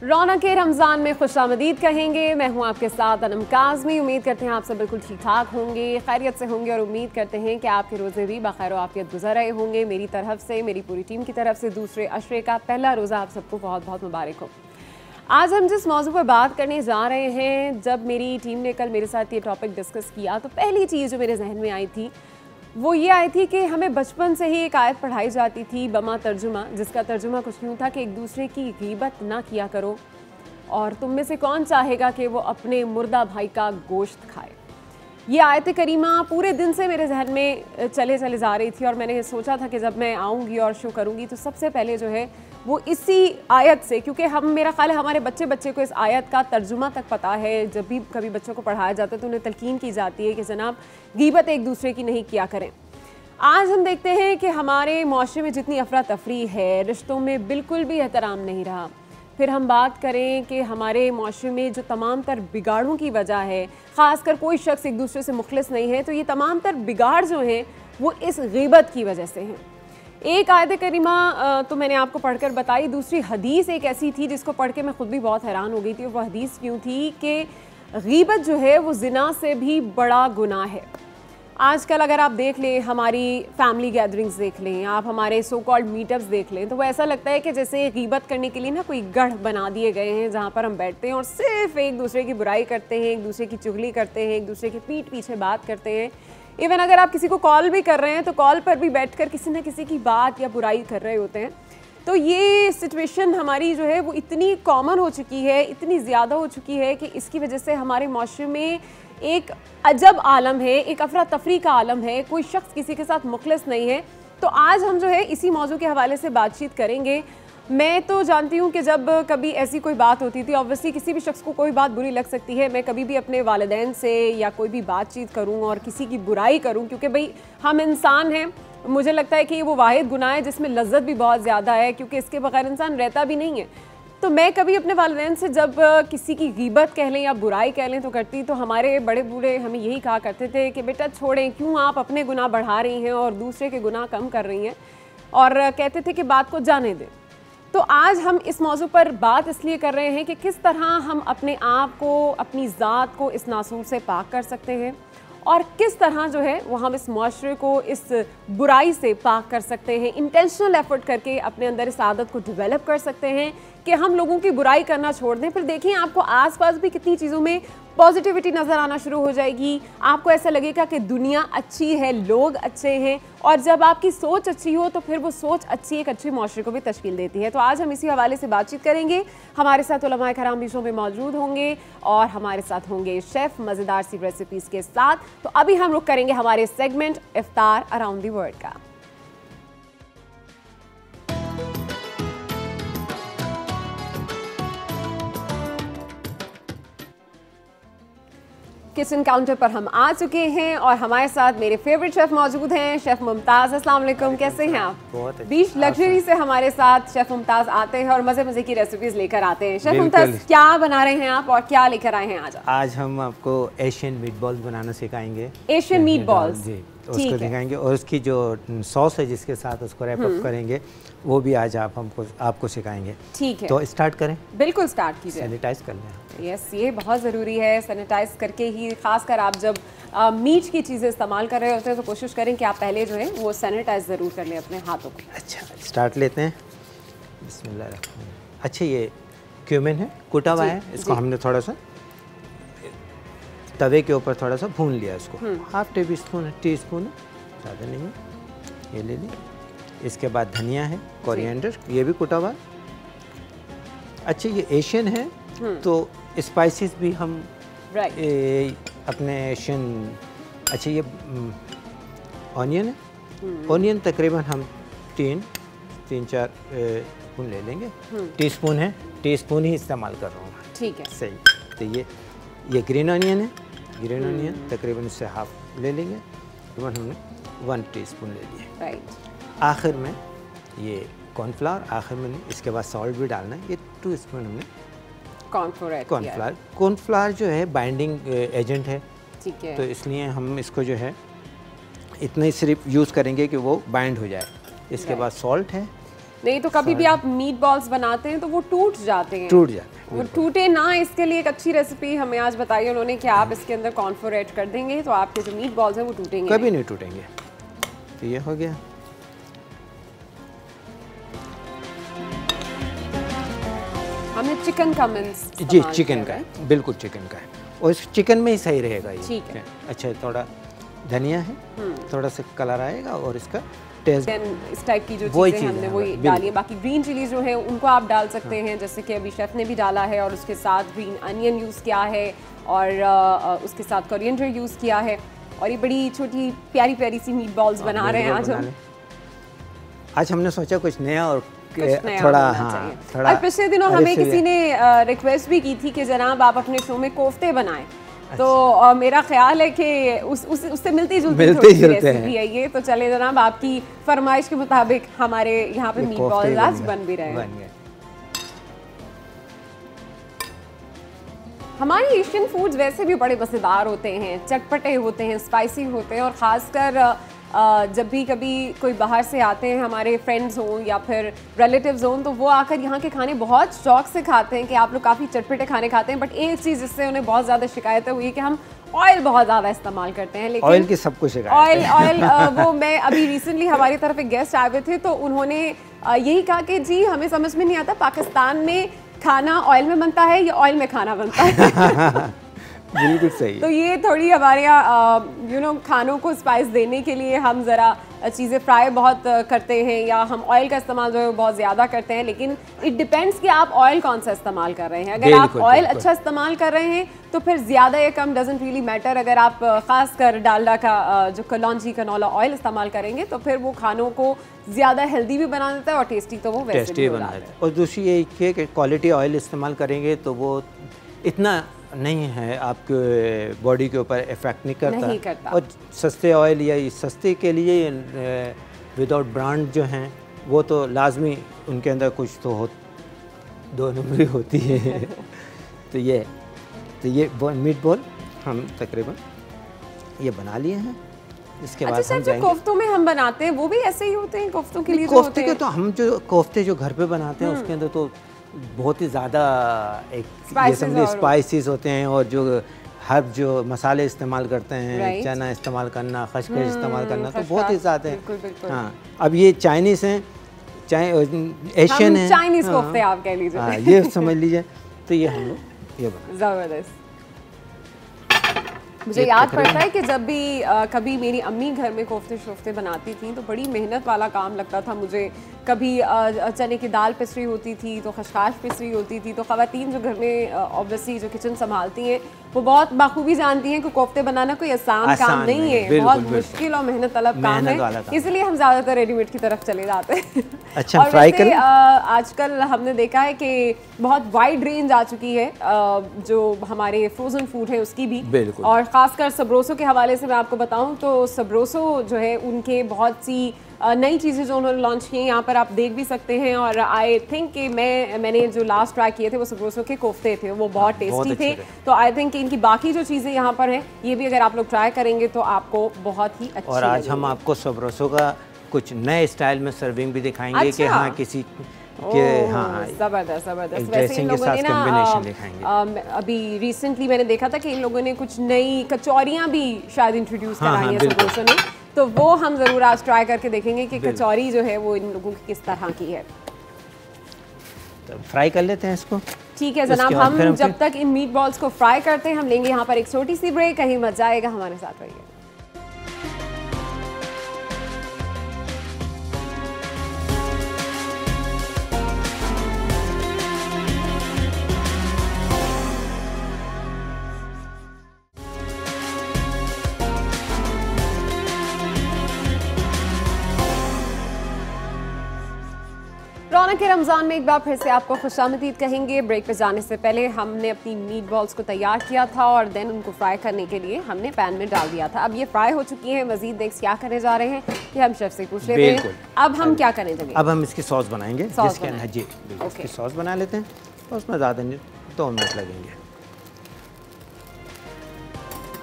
रौनक रमज़ान में खुशामदीद कहेंगे। मैं हूं आपके साथ अनम काज़मी। उम्मीद करते हैं आप सब बिल्कुल ठीक ठाक होंगे, खैरियत से होंगे और उम्मीद करते हैं कि आपके रोज़े भी बखैर आफियत गुजर रहे होंगे। मेरी तरफ से, मेरी पूरी टीम की तरफ से दूसरे अशरे का पहला रोज़ा आप सबको बहुत बहुत मुबारक हो। आज हम जिस मौजू पर बात करने जा रहे हैं, जब मेरी टीम ने कल मेरे साथ ये टॉपिक डिस्कस किया तो पहली चीज़ जो मेरे जहन में आई थी वो ये आई थी कि हमें बचपन से ही एक आयत पढ़ाई जाती थी, बमा तर्जुमा, जिसका तर्जुमा कुछ यूँ था कि एक दूसरे की गीबत ना किया करो और तुम में से कौन चाहेगा कि वो अपने मुर्दा भाई का गोश्त खाए। ये आयत करीमा पूरे दिन से मेरे जहन में चले जा रही थी और मैंने सोचा था कि जब मैं आऊँगी और शो करूँगी तो सबसे पहले जो है वो इसी आयत से, क्योंकि मेरा ख्याल है हमारे बच्चे को इस आयत का तर्जुमा तक पता है। जब भी कभी बच्चों को पढ़ाया जाता है तो उन्हें तलकीन की जाती है कि जनाब गीबत एक दूसरे की नहीं किया करें। आज हम देखते हैं कि हमारे माशरे में जितनी अफरा तफरी है, रिश्तों में बिल्कुल भी एहतराम नहीं रहा। फिर हम बात करें कि हमारे माशरे में जो तमाम तर बिगाड़ों की वजह है, ख़ासकर कोई शख्स एक दूसरे से मुखलिस नहीं है, तो ये तमाम तर बिगाड़ जो हैं वो इस गीबत की वजह से हैं। एक आयत करीमा तो मैंने आपको पढ़कर बताई, दूसरी हदीस एक ऐसी थी जिसको पढ़ के मैं खुद भी बहुत हैरान हो गई थी। वो हदीस क्यों थी कि गीबत जो है वो जिना से भी बड़ा गुनाह है। आजकल अगर आप देख लें, हमारी फैमिली गैदरिंग्स देख लें, आप हमारे सो कॉल्ड मीटअप्स देख लें, तो वो ऐसा लगता है कि जैसे गीबत करने के लिए ना कोई गढ़ बना दिए गए हैं जहाँ पर हम बैठते हैं और सिर्फ एक दूसरे की बुराई करते हैं, एक दूसरे की चुगली करते हैं, एक दूसरे की पीठ पीछे बात करते हैं। इवन अगर आप किसी को कॉल भी कर रहे हैं तो कॉल पर भी बैठकर किसी न किसी की बात या बुराई कर रहे होते हैं। तो ये सिचुएशन हमारी जो है वो इतनी कॉमन हो चुकी है, इतनी ज़्यादा हो चुकी है कि इसकी वजह से हमारे माशरे में एक अजब आलम है, एक अफरा तफरी का आलम है, कोई शख्स किसी के साथ मुखलिस नहीं है। तो आज हम जो है इसी मौजू के हवाले से बातचीत करेंगे। मैं तो जानती हूँ कि जब कभी ऐसी कोई बात होती थी, ऑब्वियसली किसी भी शख्स को कोई बात बुरी लग सकती है। मैं कभी भी अपने वालिदैन से या कोई भी बातचीत करूँ और किसी की बुराई करूँ, क्योंकि भाई हम इंसान हैं, मुझे लगता है कि वो वाहिद गुनाह है जिसमें लज्जत भी बहुत ज़्यादा है, क्योंकि इसके बगैर इंसान रहता भी नहीं है। तो मैं कभी अपने वालिदैन से जब किसी की गीबत कह लें या बुराई कह लें तो करती, तो हमारे बड़े बूढ़े हमें यही कहा करते थे कि बेटा छोड़ें, क्यों आप अपने गुनाह बढ़ा रही हैं और दूसरे के गुनाह कम कर रही हैं, और कहते थे कि बात को जाने दें। तो आज हम इस मौजू पर बात इसलिए कर रहे हैं कि किस तरह हम अपने आप को, अपनी ज़ात को इस नासूर से पाक कर सकते हैं और किस तरह जो है वो हम इस माशरे को इस बुराई से पाक कर सकते हैं। इंटेंशनल एफर्ट करके अपने अंदर इस आदत को डेवलप कर सकते हैं कि हम लोगों की बुराई करना छोड़ दें। फिर देखिए आपको आसपास भी कितनी चीज़ों में पॉजिटिविटी नज़र आना शुरू हो जाएगी। आपको ऐसा लगेगा कि दुनिया अच्छी है, लोग अच्छे हैं, और जब आपकी सोच अच्छी हो तो फिर वो सोच अच्छी एक अच्छे माशरे को भी तश्कील देती है। तो आज हम इसी हवाले से बातचीत करेंगे। हमारे साथ उलमाए कराम भी शो में मौजूद होंगे और हमारे साथ होंगे शेफ़ मज़ेदार सी रेसिपीज़ के साथ। तो अभी हम रुक करेंगे हमारे सेगमेंट इफ्तार अराउंड द वर्ल्ड का। किचन काउंटर पर हम आ चुके हैं और हमारे साथ मेरे फेवरेट शेफ मौजूद हैं, शेफ मुमताज़। अस्सलाम वालेकुम, कैसे हैं आप? बहुत बीच लग्जरी से हमारे साथ शेफ मुमताज़ आते हैं और मज़े की रेसिपीज़ लेकर आते हैं। शेफ मुमताज़, क्या बना रहे हैं आप और क्या लेकर आए हैं आज? आज हम आपको एशियन मीट बॉल्स बनाना सिखाएंगे। एशियन मीट बॉल्स जी, उसको दिखाएंगे और उसकी जो सॉस है जिसके साथ उसको रैप अप करेंगे वो भी आज आपको सिखाएंगे। ठीक है, तो स्टार्ट करें? बिल्कुल स्टार्ट कीजिए। सैनिटाइज कर लें। यस, ये बहुत ज़रूरी है, सैनिटाइज करके ही, खासकर आप जब मीट की चीज़ें इस्तेमाल कर रहे होते हैं तो कोशिश करें कि आप पहले जो है वो सैनिटाइज ज़रूर कर लें अपने हाथों को। अच्छा, स्टार्ट लेते हैं। बिस्मिल्लाह। अच्छा, ये क्यूमिन है, कुटा हुआ है, इसको हमने थोड़ा सा तवे के ऊपर थोड़ा सा भून लिया। इसको हाफ टी स्पून ज़्यादा नहीं, ये ले ली। इसके बाद धनिया है, कोरिएंडर, ये भी कुटा हुआ। अच्छा, ये एशियन है तो स्पाइसेस भी हम अपने एशियन। अच्छा, ये ऑनियन है, ऑनियन तकरीबन हम तीन चार स्पून ले लेंगे। टीस्पून है, टीस्पून ही इस्तेमाल कर रहा हूँ। ठीक है, सही। तो ये ग्रीन ऑनियन है, ग्रीन ऑनियन तकरीबन इससे हाफ ले लेंगे। तकरीबन हमने 1 टीस्पून ले लिया। राइट। आखिर में ये कॉर्नफ्लावर, आखिर में इसके बाद सॉल्ट भी डालना है। ये 2 स्पून हमने कॉर्नफ्लावर जो है बाइंडिंग एजेंट है। ठीक है, तो इसलिए हम इसको जो है इतना ही सिर्फ यूज़ करेंगे कि वो बाइंड हो जाए। इसके बाद सॉल्ट है, नहीं तो कभी भी आप मीट बॉल्स बनाते हैं तो वो टूट जाते हैं। वो टूटे ना, इसके लिए एक अच्छी रेसिपी हमें आज बताई उन्होंने कि आप इसके अंदर कॉर्नफ्लोर ऐड कर देंगे तो आपके जो मीट बॉल्स हैं वो टूटेंगे कभी नहीं टूटेंगे। तो ये हो गया। हमने चिकन का मिन्स जी, चिकन का है, बिल्कुल चिकन का है, और इस चिकन में ही सही रहेगा ये। ठीक है। अच्छा, थोड़ा धनिया है, थोड़ा सा कलर आएगा और इसका टेस्ट, इस टाइप की जो चीज़ें हमने वही डाली है। बाकी ग्रीन चिलीज जो है उनको आप डाल सकते हैं, जैसे कि अभी शेफ ने भी डाला है, और उसके साथ ग्रीन अनियन यूज़ किया है, और उसके साथ कोरिएंडर यूज़ किया है, और ये बड़ी छोटी प्यारी प्यारी सी मीट बॉल्स बना रहे हैं आज हम। आज हमने सोचा कुछ नया और थोड़ा, हाँ, थोड़ा। और पिछले दिनों हमें किसी ने रिक्वेस्ट भी की थी कि जनाब आप अपने शो में कोफ्ते बनाएं। तो मेरा ख्याल है कि उससे मिलती जुलती रेसिपी है ये। तो चले जनाब, आपकी फरमाइश के मुताबिक हमारे यहाँ पे मीट बॉल्स आज बन भी रहे हैं। हमारे एशियन फूड्स वैसे भी बड़े मज़ेदार होते हैं, चटपटे होते हैं, स्पाइसी होते हैं, और ख़ासकर जब भी कभी कोई बाहर से आते हैं, हमारे फ्रेंड्स हों या फिर रिलेटिव्स हों, तो वो आकर यहाँ के खाने बहुत शौक से खाते हैं कि आप लोग काफ़ी चटपटे खाने खाते हैं। बट एक चीज़ जिससे उन्हें बहुत ज़्यादा शिकायत है वो ये कि हम ऑयल बहुत ज़्यादा इस्तेमाल करते हैं। लेकिन ऑयल की सब कुछ ऑयल वो मैं अभी रिसेंटली हमारी तरफ एक गेस्ट आए हुए थे, तो उन्होंने यही कहा कि जी हमें समझ में नहीं आता पाकिस्तान में खाना ऑयल में बनता है या ऑयल में खाना बनता है। बिल्कुल सही। तो ये थोड़ी हमारे यहाँ खानों को स्पाइस देने के लिए हम ज़रा चीज़ें फ्राई बहुत करते हैं, या हम ऑयल का इस्तेमाल जो है बहुत ज़्यादा करते हैं। लेकिन इट डिपेंड्स कि आप ऑयल कौन सा इस्तेमाल कर रहे हैं। अगर आप ऑयल अच्छा इस्तेमाल कर रहे हैं तो फिर ज़्यादा या कम डजंट रियली मैटर। अगर आप ख़ासकर डालडा का जो कलौंजी कनौला ऑयल इस्तेमाल करेंगे तो फिर वो खानों को ज़्यादा हेल्दी भी बना देता है, और टेस्टी तो वो वैसे भी बना देता है। और दूसरी ये कि क्वालिटी ऑयल इस्तेमाल करेंगे तो वो इतना नहीं है, आपके बॉडी के ऊपर इफेक्ट नहीं करता। और सस्ते ऑयल या सस्ते के लिए विदाउट ब्रांड जो हैं वो तो लाजमी उनके अंदर कुछ तो हो, दो नंबरी होती है। तो ये मीट बॉल हम तकरीबन ये बना लिए हैं। इसके बाद हम जाएंगे कोफ्तों में हम बनाते हैं, वो भी ऐसे ही होते हैं कोफ्तों के लिए? कोफ्ते के तो हम जो कोफ्ते जो घर पे बनाते हैं उसके अंदर तो बहुत ही ज़्यादा एक ये समझिए स्पाइसेस होते हैं, और जो हर्ब जो मसाले इस्तेमाल करते हैं, चना इस्तेमाल करना, खसखस इस्तेमाल करना, तो बहुत ही ज़्यादा है। हाँ, अब ये चाइनीज़ हैं, एशियन है, चाइनीज़ कोफ्ते आप कह लीजिए। हाँ, ये समझ लीजिए। तो ये हम लोग ये ज़बरदस्त। मुझे याद पड़ता है कि जब भी कभी मेरी अम्मी घर में कोफ्ते शोफ्ते बनाती थी तो बड़ी मेहनत वाला काम लगता था मुझे। कभी चने की दाल पिस रही होती थी तो खशखाश पिस रही होती थी। तो ख़वातीन जो घर में ऑब्वियसली जो किचन संभालती हैं वो बहुत बाखूबी जानती हैं कि कोफ्ते बनाना कोई आसान काम नहीं है, बहुत मुश्किल और मेहनत तलब काम है। इसलिए हम ज़्यादातर रेडीमेड की तरफ चले जाते हैं। अच्छा, और वैसे आजकल हमने देखा है कि बहुत वाइड रेंज आ चुकी है जो हमारे फ्रोज़न फूड है उसकी भी। और ख़ासकर सबरोसो के हवाले से मैं आपको बताऊं तो सबरोसो जो है उनके बहुत सी नई चीज़ें जो उन्होंने लॉन्च की हैं यहाँ पर आप देख भी सकते हैं। और आई थिंक कि मैंने जो लास्ट ट्राई किए थे वो सबरोसो के कोफ्ते थे, वो बहुत टेस्टी थे। तो आई थिंक कि इनकी बाकी जो चीज़ें यहाँ पर हैं ये भी अगर आप लोग ट्राई करेंगे तो आपको बहुत ही अच्छी। और आज हम आपको सबरोसो का कुछ नए स्टाइल में सर्विंग भी दिखाएंगे कि हाँ किसी के हाँ ज़बरदस्त ज़बरदस्त। वैसे इन लोगों ने ना अभी रिसेंटली मैंने देखा था कि इन लोगों ने कुछ नई कचौरियाँ भी शायद इंट्रोड्यूस कराई हैं सबरोसो ने, तो वो हम ज़रूर आज ट्राई करके देखेंगे कि कचौरी जो है वो इन लोगों की किस तरह की है। तो फ्राई कर लेते हैं इसको। ठीक है जनाब, हम जब तक इन मीट बॉल्स को फ्राई करते हैं हम लेंगे यहाँ पर एक छोटी सी ब्रेक। कहीं मत जाएगा, हमारे साथ रहिए। रौनक के रमज़ान में एक बार फिर से आपको खुशामदीद कहेंगे। ब्रेक पे जाने से पहले हमने अपनी मीट बॉल्स को तैयार किया था और देन उनको फ्राई करने के लिए हमने पैन में डाल दिया था। अब ये फ्राई हो चुकी है। मजीद नेक्स्ट क्या करने जा रहे हैं ये हम शेफ से पूछ लेते हैं। अब हम क्या करने लगे? अब हम इसकी सॉस बनाएंगे, जिसके अंदर जी इसकी सॉस बना लेते हैं। तो उसमें ज़्यादा नहीं 2 मिनट लगेंगे।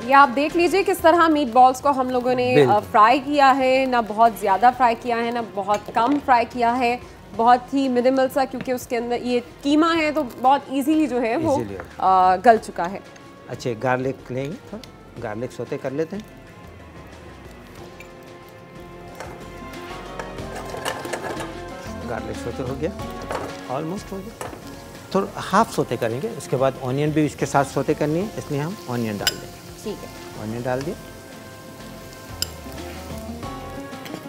ये आप देख लीजिए किस तरह मीट बॉल्स को हम लोगों ने फ्राई किया है, ना बहुत ज़्यादा फ्राई किया है ना बहुत कम फ्राई किया है। बहुत ही मिनिमल सा, क्योंकि उसके अंदर ये कीमा है तो बहुत इजीली जो है वो गल चुका है। अच्छे गार्लिक लेंगे, थोड़ा गार्लिक सोते कर लेते हैं। गार्लिक सोते हो गया, ऑलमोस्ट हो गया, थोड़ा हाफ सोते करेंगे। उसके बाद ऑनियन भी इसके साथ सोते करनी है, इसलिए हम ऑनियन डाल देंगे। ठीक है, ऑनियन डाल दिए,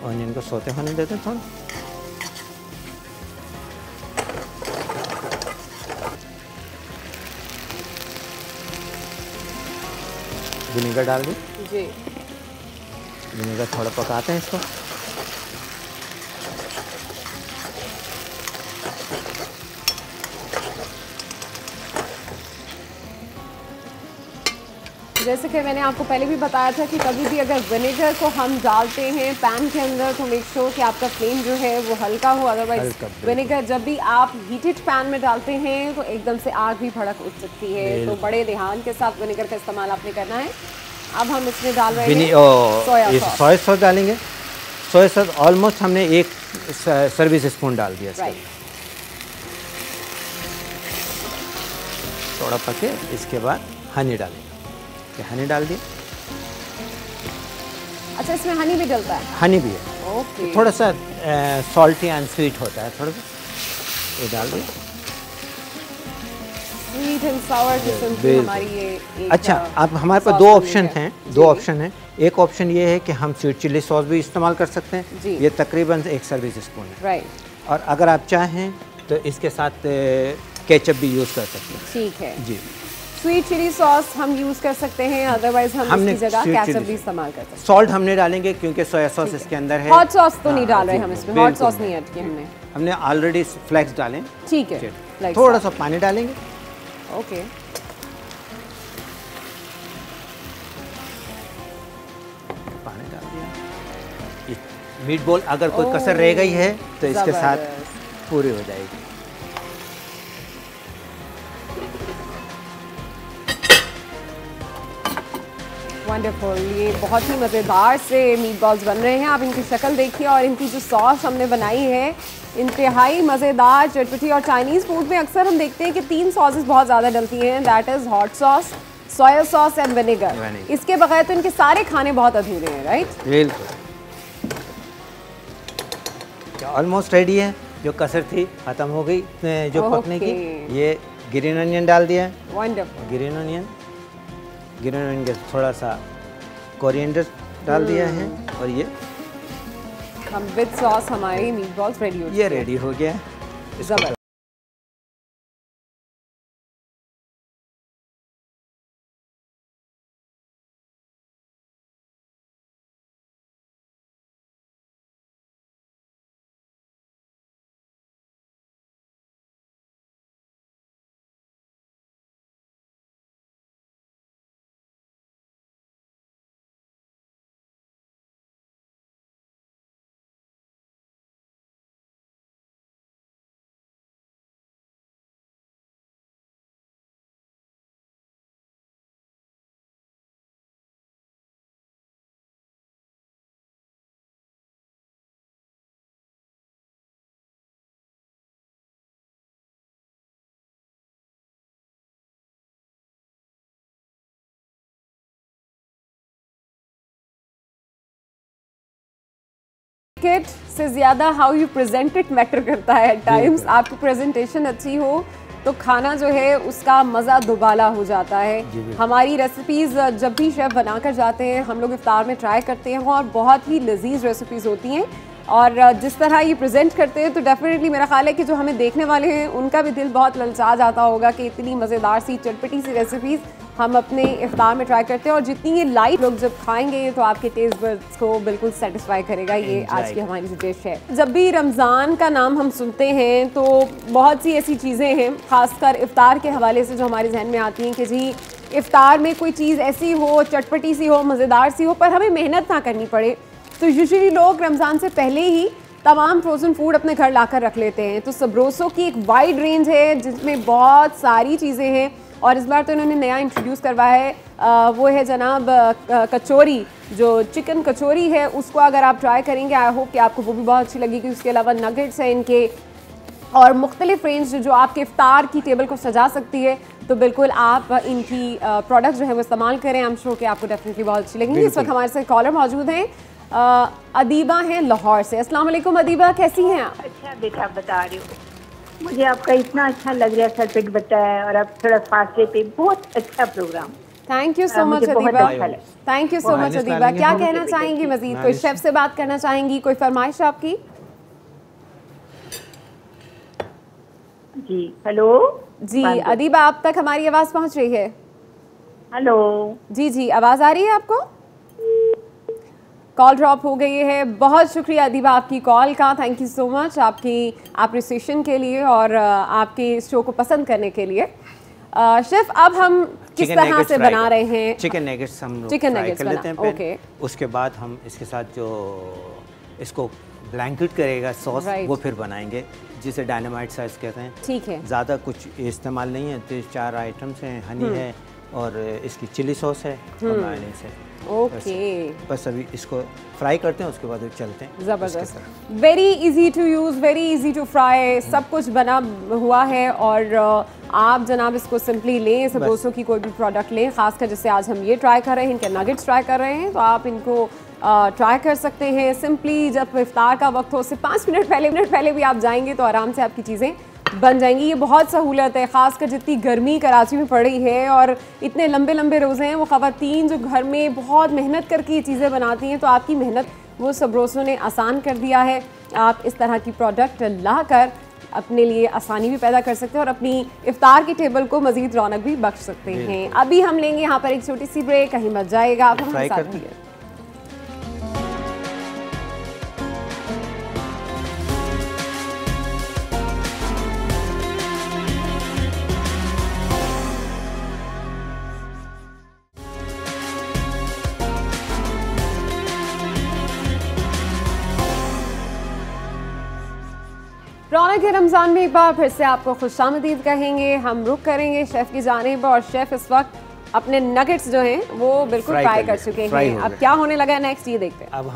ऑनियन को सोते होने देते हैं थोड़ा। विनेगर डाल दी जी। विनेगर थोड़ा पकाते हैं इसको। जैसे कि मैंने आपको पहले भी बताया था कि कभी भी अगर विनेगर को हम डालते हैं पैन के अंदर तो मेक श्योर कि आपका फ्लेम जो है वो हल्का हो, अदरवाइज विनेगर जब भी आप हीटेड पैन में डालते हैं तो एकदम से आग भी भड़क उठ सकती है। तो बड़े ध्यान के साथ विनेगर का इस्तेमाल आपने करना है। अब हम इसमें डाल रहे हैं सोया सॉस डालेंगे। सोया सॉस ऑलमोस्ट हमने 1 सर्विस स्पून डाल दिया। थोड़ा पके, इसके बाद हनी डालेंगे। हनी डाल दिए। अच्छा, इसमें हनी भी डलता है? हनी भी है। ओके। थोड़ा सा सॉल्टी एंड स्वीट होता है, थोड़ा सा ये डाल दिए। स्वीट एंड सावर किस्म की हमारी ये एक अच्छा, अब हमारे पास 2 ऑप्शन हैं। 2 ऑप्शन हैं। एक ऑप्शन ये है कि हम स्वीट चिली सॉस भी इस्तेमाल कर सकते हैं। ये तकरीबन 1 सर्विस स्पून है। राइट। और अगर आप चाहें तो इसके साथ केचप भी यूज़ कर सकते हैं। ठीक है जी। स्वीट चिली सॉस हम यूज़ कर सकते हैं, अदरवाइज हम इसकी जगह केचप भी इस्तेमाल कर सकते हैं। सॉल्ट हमने डालेंगे क्योंकि सोया सॉस इसके अंदर है। हॉट सॉस तो नहीं डाल रहे हम इसमें, हॉट सॉस नहीं ऐड किया हमने ऑलरेडी फ्लेक्स डाले। ठीक है, थोड़ा सा पानी डालेंगे। ओके। पानी डाल दिया। मीट बॉल अगर कोई कसर रह गई है तो इसके साथ पूरी हो जाएगी। वंडरफुल। ये बहुत ही मज़ेदार से मीट बॉल्स बन रहे हैं। आप इनकी शक्ल देखिए और इनकी जो सॉस हमने बनाई है इंतहाई मज़ेदार, चटपटी। और चाइनीज़ फूड में अक्सर हम देखते हैं कि 3 सॉसेस बहुत ज़्यादा डलती हैं, that is hot sauce, soya sauce and vinegar. इसके बगैर तो इनके सारे खाने बहुत अधूरे हैं, राइट? बिल्कुल। ऑलमोस्ट रेडी है। जो कसर थी ख़त्म हो गई जो पकने की। ये ग्रीन अनियन डाल दिया है। वंडरफुल। ग्रीन अनियन के थोड़ा सा कोरिएंडर डाल दिया है। और ये हम विद सॉस हमारी मीट बॉल्स रेडी हो गए। ये रेडी हो गया। ज़बरदस्त। से ज़्यादा how you present it matter करता है एट टाइम्स। आपकी प्रेजेंटेशन अच्छी हो तो खाना जो है उसका मज़ा दुबाला हो जाता है। हमारी रेसिपीज़ जब भी शेफ़ बनाकर जाते हैं हम लोग इफ्तार में ट्राई करते हैं और बहुत ही लजीज रेसिपीज़ होती हैं। और जिस तरह ये प्रेजेंट करते हैं तो डेफिनेटली मेरा ख्याल है कि जो हमें देखने वाले हैं उनका भी दिल बहुत ललचा जाता होगा कि इतनी मज़ेदार सी चटपटी सी रेसिपीज़ हम अपने इफ्तार में ट्राई करते हैं। और जितनी ये लाइट लोग जब खाएंगे तो आपके टेस्ट बड्स को बिल्कुल सेटिस्फाई करेगा। ये आज की हमारी जो डिश है। जब भी रमज़ान का नाम हम सुनते हैं तो बहुत सी ऐसी चीज़ें हैं ख़ासकर इफ्तार के हवाले से जो हमारे जहन में आती हैं कि जी इफ्तार में कोई चीज़ ऐसी हो, चटपटी सी हो, मज़ेदार सी हो, पर हमें मेहनत ना करनी पड़े। तो यूजुअली लोग रमज़ान से पहले ही तमाम फ्रोज़न फूड अपने घर लाकर रख लेते हैं। तो सबरोसो की एक वाइड रेंज है जिसमें बहुत सारी चीज़ें हैं। और इस बार तो इन्होंने नया इंट्रोड्यूस करवाया है, वो है जनाब कचौरी। जो चिकन कचौरी है उसको अगर आप ट्राई करेंगे आई होप कि आपको वो भी बहुत अच्छी लगेगी। उसके अलावा नगेट्स हैं इनके, और मुख्तलिफ रेंज जो आपके इफ्तार की टेबल को सजा सकती है, तो बिल्कुल आप इनकी प्रोडक्ट जो है वो इस्तेमाल करें। हम श्योर कि आपको डेफिनेटली बहुत अच्छी लगेंगी। इस वक्त हमारे साथ कॉलर मौजूद हैं, अदीबा हैं लाहौर से। अस्सलाम वालेकुम अदीबा, कैसी हैं आप? अच्छा बेटा, बता रही हूँ, मुझे आपका इतना अच्छा लग रहा है, सब्जेक्ट बताया और आप थोड़ा फासले पे, बहुत अच्छा programme. Thank you so much Adiba, thank you so much Adiba. क्या कहना चाहेंगी मजीद? कोई शेफ से बात करना चाहेंगी? कोई फरमाइश आपकी? जी हेलो जी अदीबा, आप तक हमारी आवाज़ पहुंच रही है? हेलो जी जी, आवाज़ आ रही है आपको? कॉल ड्रॉप हो गई है। बहुत शुक्रिया अदीबा आपकी कॉल का, थैंक यू सो मच आपकी अप्रिसिएशन के लिए और आपके शो को पसंद करने के लिए। शेफ, अब हम किस तरह से बना रहे हैं? चिकन नेगेट्स हम चिकन फ्राई नेगेट्स कर लेते हैं बना, पहले। उसके बाद हम इसके साथ जो इसको ब्लैंकेट करेगा सॉस, वो फिर बनाएंगे, जिसे डायनामाइट सॉस कहते हैं। ठीक है, ज़्यादा कुछ इस्तेमाल नहीं है, 3-4 आइटम्स हैं, हनी है और इसकी चिली सॉस है और मायोनीज है। ओके, बस अभी इसको फ्राई करते हैं, उसके बाद चलते हैं। ज़बरदस्त, very easy to use, very easy to fry, सब कुछ बना हुआ है। और आप जनाब इसको सिंपली लें, सबरोसों की कोई भी प्रोडक्ट लें, खासकर जैसे आज हम ये ट्राई कर रहे हैं, इनके नगेट्स ट्राई कर रहे हैं, तो आप इनको ट्राई कर सकते हैं। सिंपली जब इफ्तार का वक्त हो, उससे 5 मिनट पहले भी आप जाएंगे तो आराम से आपकी चीज़ें बन जाएंगी। ये बहुत सहूलत है, ख़ासकर जितनी गर्मी कराची में पड़ रही है और इतने लंबे लंबे रोज़े हैं। वो ख़वातीन जो घर में बहुत मेहनत करके ये चीज़ें बनाती हैं, तो आपकी मेहनत वो सबरोसों ने आसान कर दिया है। आप इस तरह की प्रोडक्ट ला कर अपने लिए आसानी भी पैदा कर सकते हैं और अपनी इफ्तार की टेबल को मज़ीद रौनक भी बख्श सकते हैं। अभी हम लेंगे यहाँ पर एक छोटी सी ब्रेक, कहीं मत जाएगा, आप हमारे साथ रहिए। रौनक के रमज़ान में एक बार फिर से आपको खुशामदीद कहेंगे। हम रुक करेंगे शेफ़ की जानिब और शेफ़ इस वक्त अपने नगेट्स जो हैं वो बिल्कुल फ्राई कर चुके हैं। अब क्या होने लगा है नेक्स्ट, ये देखते हैं। अब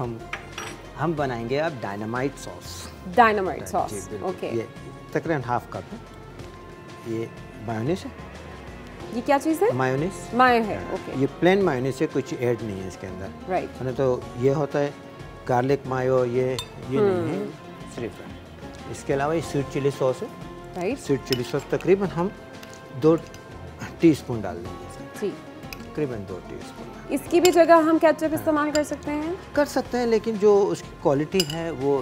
हम बनाएंगे अब dynamite sauce. Dynamite sauce, okay. ये तकरीबन हाफ कप है। ये मायोनीज है। ये क्या चीज़ है? मायोनीज। मायो है, ओके। ये प्लेन मायोनीज है, कुछ ऐड नहीं है इसके अंदर। राइट। मैंने तो ये होता है गार्लिक मायो, ये नहीं है, सिर्फ है। इसके अलावा ये स्वीट चिली सॉस है। राइट। स्वीट चिली सॉस तकरीबन हम 2 टीस्पून डाल देंगे। जी, तकरीबन 2 टीस्पून। इसकी भी जगह हम केचप इस्तेमाल कर सकते हैं? कर सकते हैं, लेकिन जो उसकी क्वालिटी है वो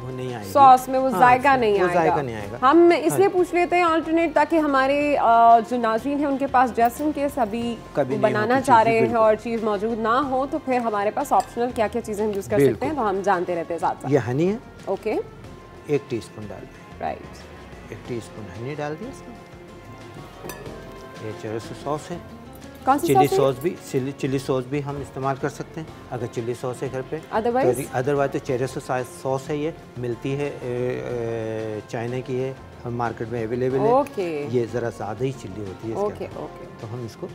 नहीं आएगी सॉस में, वो जायका नहीं आएगा। जायका नहीं आएगा। हम इसलिए पूछ लेते हैं अल्टरनेट, ताकि हमारे जो नाज़रीन हैं उनके पास जस्ट इन केस अभी बनाना चाह रहे हैं और चीज़ मौजूद ना हो, तो फिर हमारे पास ऑप्शनल क्या क्या चीज़ें हम यूज़ कर सकते हैं, तो हम जानते रहते हैं साथ साथ। ये हनी है, ओके, 1 टीस्पून डाल दें। राइट। 1 टीस्पून हनी डाल दिया इसमें। ये चेरेसो सॉस है। कौन सी चिली सॉस भी, चिली सॉस भी हम इस्तेमाल कर सकते हैं अगर चिली सॉस है घर पे। अदरवाइज तो चेरेसो सॉस है, ये मिलती है, चाइना की है, हम मार्केट में अवेलेबल है। ये ज़रा ज़्यादा ही चिल्ली होती है इसके अंदर, तो हम इसको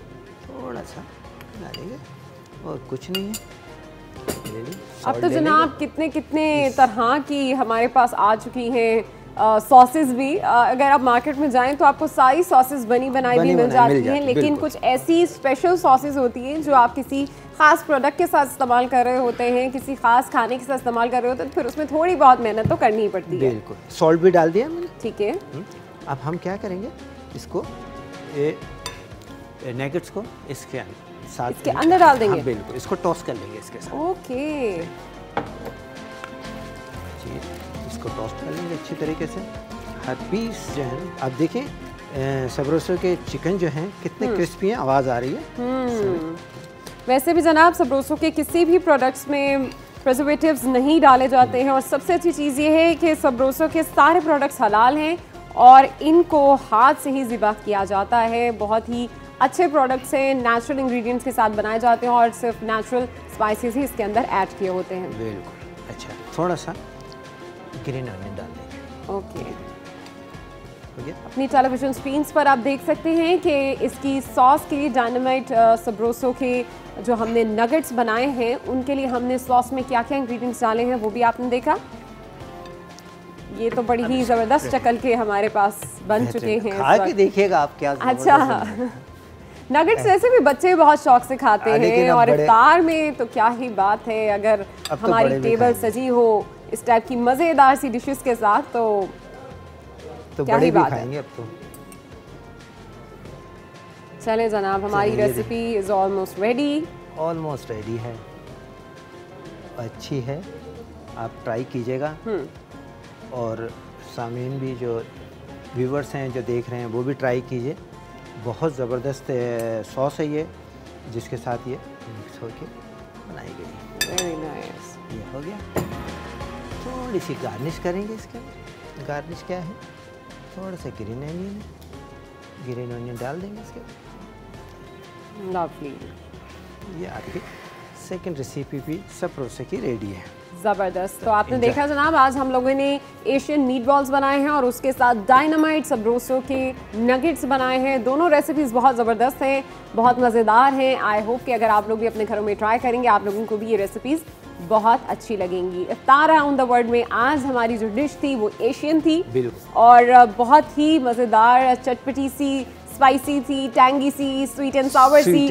थोड़ा सा डालेंगे और कुछ नहीं है। अब तो जनाब कितने कितने तरह की हमारे पास आ चुकी हैं सॉसेस भी। अगर आप मार्केट में जाएं तो आपको सारी सॉसेस बनी बनाई भी मिल जाती हैं, लेकिन कुछ ऐसी स्पेशल सॉसेस होती हैं जो आप किसी ख़ास प्रोडक्ट के साथ इस्तेमाल कर रहे होते हैं, किसी ख़ास खाने के साथ इस्तेमाल कर रहे होते हैं, तो फिर उसमें थोड़ी बहुत मेहनत तो करनी ही पड़ती है। बिल्कुल। सॉल्ट भी डाल दिया मैंने। ठीक है। अब हम क्या करेंगे, इसको नगेट्स को इसके साथ इसके अंदर डाल देंगे। बिल्कुल, इसको टॉस कर लेंगे इसके साथ। ओके, इसको टॉस कर लेंगे अच्छी तरीके से। हर पीस जो है, अब देखिए सबरोसो के चिकन जो हैं कितने क्रिस्पी हैं, आवाज़ आ रही है। वैसे भी जनाब सबरोसो के किसी भी प्रोडक्ट्स में प्रिजर्वेटिव्स नहीं डाले जाते हैं, और सबसे अच्छी चीज़ ये है कि सबरोसो के सारे प्रोडक्ट्स हलाल हैं और इनको हाथ से ही ज़िबा किया जाता है। बहुत ही अच्छे प्रोडक्ट्स हैं, नेचुरल इंग्रेडिएंट्स के साथ बनाए जाते हैं और सिर्फ नेचुरल स्पाइसेस ही इसके अंदर ऐड किए होते हैं। बिल्कुल। अच्छा, थोड़ा सा ग्रीन अनियन डाल देंगे। ओके, अपनी टेलीविजन स्क्रीन्स पर आप देख सकते हैं कि इसकी सॉस के लिए डायनामाइट सबरोसो के जो हमने नगेट्स बनाए हैं उनके लिए हमने सॉस में क्या क्या इंग्रेडिएंट्स डाले हैं वो भी आपने देखा। ये तो बड़ी ही ज़बरदस्त शक्ल के हमारे पास बन चुके हैं। खा के देखिएगा आप क्या। अच्छा, नगेट्स वैसे भी बच्चे बहुत शौक से खाते हैं और इफ्तार में तो क्या ही बात है। अगर हमारी टेबल सजी हो इस टाइप की मज़ेदार सी डिशेस के साथ तो क्या ही बात है। अब तो चले जनाब, हमारी recipe is almost ready. Almost ready है, अच्छी है, आप ट्राई कीजिएगा। और सामीन भी जो व्यूवर्स हैं जो देख रहे हैं वो भी ट्राई कीजिए। बहुत ज़बरदस्त सॉस है ये, जिसके साथ ये मिक्स होके बनाई गई। Very nice. ये हो गया। थोड़ी सी गार्निश करेंगे इसके। गार्निश क्या है, थोड़ा सा ग्रीन ऑनियन डाल देंगे इसके। लवली। ये आपकी सेकंड रेसिपी भी सप्रोसे की रेडी है। ज़बरदस्त। तो आपने देखा जनाब, आज हम लोगों ने एशियन मीट बॉल्स बनाए हैं और उसके साथ डायनामाइट सब्रोसो के नगेट्स बनाए हैं। दोनों रेसिपीज़ बहुत ज़बरदस्त हैं, बहुत मज़ेदार हैं। आई होप कि अगर आप लोग भी अपने घरों में ट्राई करेंगे आप लोगों को भी ये रेसिपीज़ बहुत अच्छी लगेंगी। इफ्तार अराउंड द वर्ल्ड में आज हमारी जो डिश थी वो एशियन थी और बहुत ही मज़ेदार, चटपटी सी, स्पाइसी थी, टैंगी सी, स्वीट एंड सावर सी।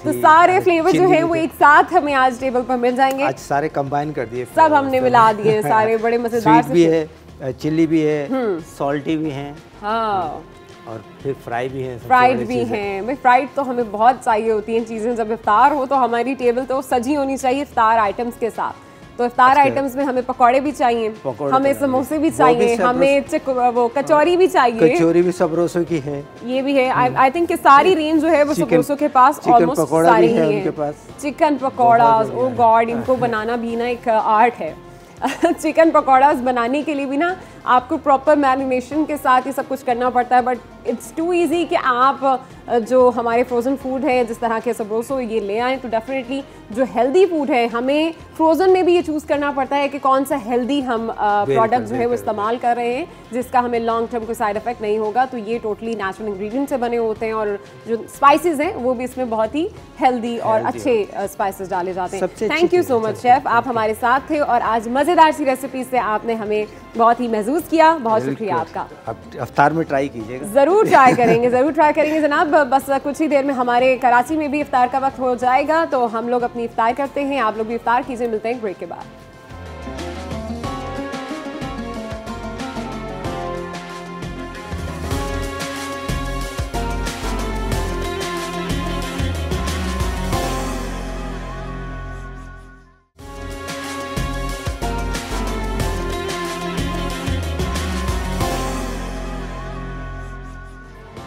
तो सारे फ्लेवर जो है वो एक साथ हमें आज टेबल पर मिल जाएंगे। आज सारे कंबाइन कर दिए, सब हमने मिला दिए, सारे बड़े मजेदार भी है, चिल्ली भी है, सॉल्टी भी है, हाँ, और फिर फ्राई भी है, फ्राइड भी हैं। भाई फ्राइड तो हमें बहुत चाहिए होती हैं चीज़ें। जब इफ्तार हो तो हमारी टेबल तो सजी होनी चाहिए इफ्तार आइटम्स के साथ। तो इफ्तार आइटम्स में हमें पकौड़े भी चाहिए, हमें समोसे भी चाहिए, हमें वो कचौरी भी चाहिए। कचौरी भी सब्रोसो की है, ये भी है। आई थिंक कि सारी रेंज जो है वो सब्रोसो के पास ऑलमोस्ट सारी ही है उनके पास। चिकन पकौड़ा, ओ गॉड, इनको बनाना भी ना एक आर्ट है। चिकन पकौड़ास बनाने के लिए भी ना आपको प्रॉपर मैरिनेशन के साथ ये सब कुछ करना पड़ता है, बट इट्स टू इजी कि आप जो हमारे फ्रोज़न फूड है जिस तरह के सब्रोसो ये ले आएँ। तो डेफिनेटली जो हेल्दी फूड है हमें फ्रोज़न में भी ये चूज़ करना पड़ता है कि कौन सा हेल्दी हम प्रोडक्ट जो है वो इस्तेमाल कर रहे हैं जिसका हमें लॉन्ग टर्म कोई साइड इफेक्ट नहीं होगा। तो ये टोटली नेचुरल इंग्रेडिएंट से बने होते हैं और जो स्पाइसेस हैं वो भी इसमें बहुत ही हेल्दी और अच्छे स्पाइसेस डाले जाते हैं। Thank you so much chef, आप हमारे साथ थे और आज मज़ेदार सी रेसिपी से आपने हमें बहुत ही महसूस किया। बहुत शुक्रिया आपका। इफ्तार में ट्राई कीजिएगा। ज़रूर ट्राई करेंगे, ज़रूर ट्राई करेंगे जनाब। बस कुछ ही देर में हमारे कराची में भी इफ्तार का वक्त हो जाएगा, तो हम लोग अपनी इफ्तार करते हैं, आप लोग भी इफ्तार कीजिए। मिलते हैं ब्रेक के बाद।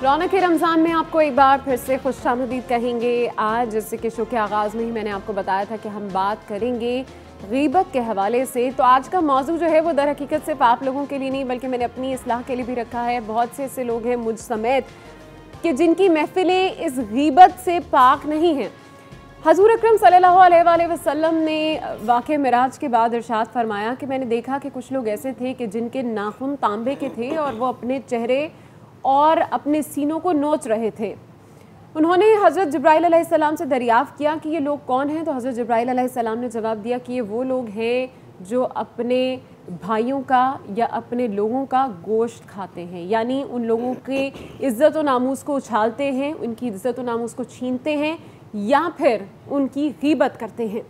रौनक रमज़ान में आपको एक बार फिर से खुशामदीद कहेंगे। आज जैसे कि शो के आगाज़ में ही मैंने आपको बताया था कि हम बात करेंगे गीबत के हवाले से। तो आज का मौजू जो है वो दर हकीकत सिर्फ आप लोगों के लिए नहीं बल्कि मैंने अपनी इस्लाह के लिए भी रखा है। बहुत से ऐसे लोग हैं मुझ समेत कि जिनकी महफिलें इस गीबत से पाक नहीं हैं। हजूर अकरम सल्लल्लाहु अलैहि वसल्लम ने वाक़े मिराज के बाद इरशाद फरमाया कि मैंने देखा कि कुछ लोग ऐसे थे कि जिनके नाखून तांबे के थे और वो अपने चेहरे और अपने सीनों को नोच रहे थे। उन्होंने हज़रत जिब्राइल अलैहिस्सलाम से दरियाफ़्त किया कि ये लोग कौन हैं। तो हज़रत जिब्राइल अलैहिस्सलाम ने जवाब दिया कि ये वो लोग हैं जो अपने भाइयों का या अपने लोगों का गोश्त खाते हैं, यानी उन लोगों के इज़्ज़त व नामूस को उछालते हैं, उनकी इज़्ज़त व नामूस को छीनते हैं या फिर उनकी गीबत करते हैं।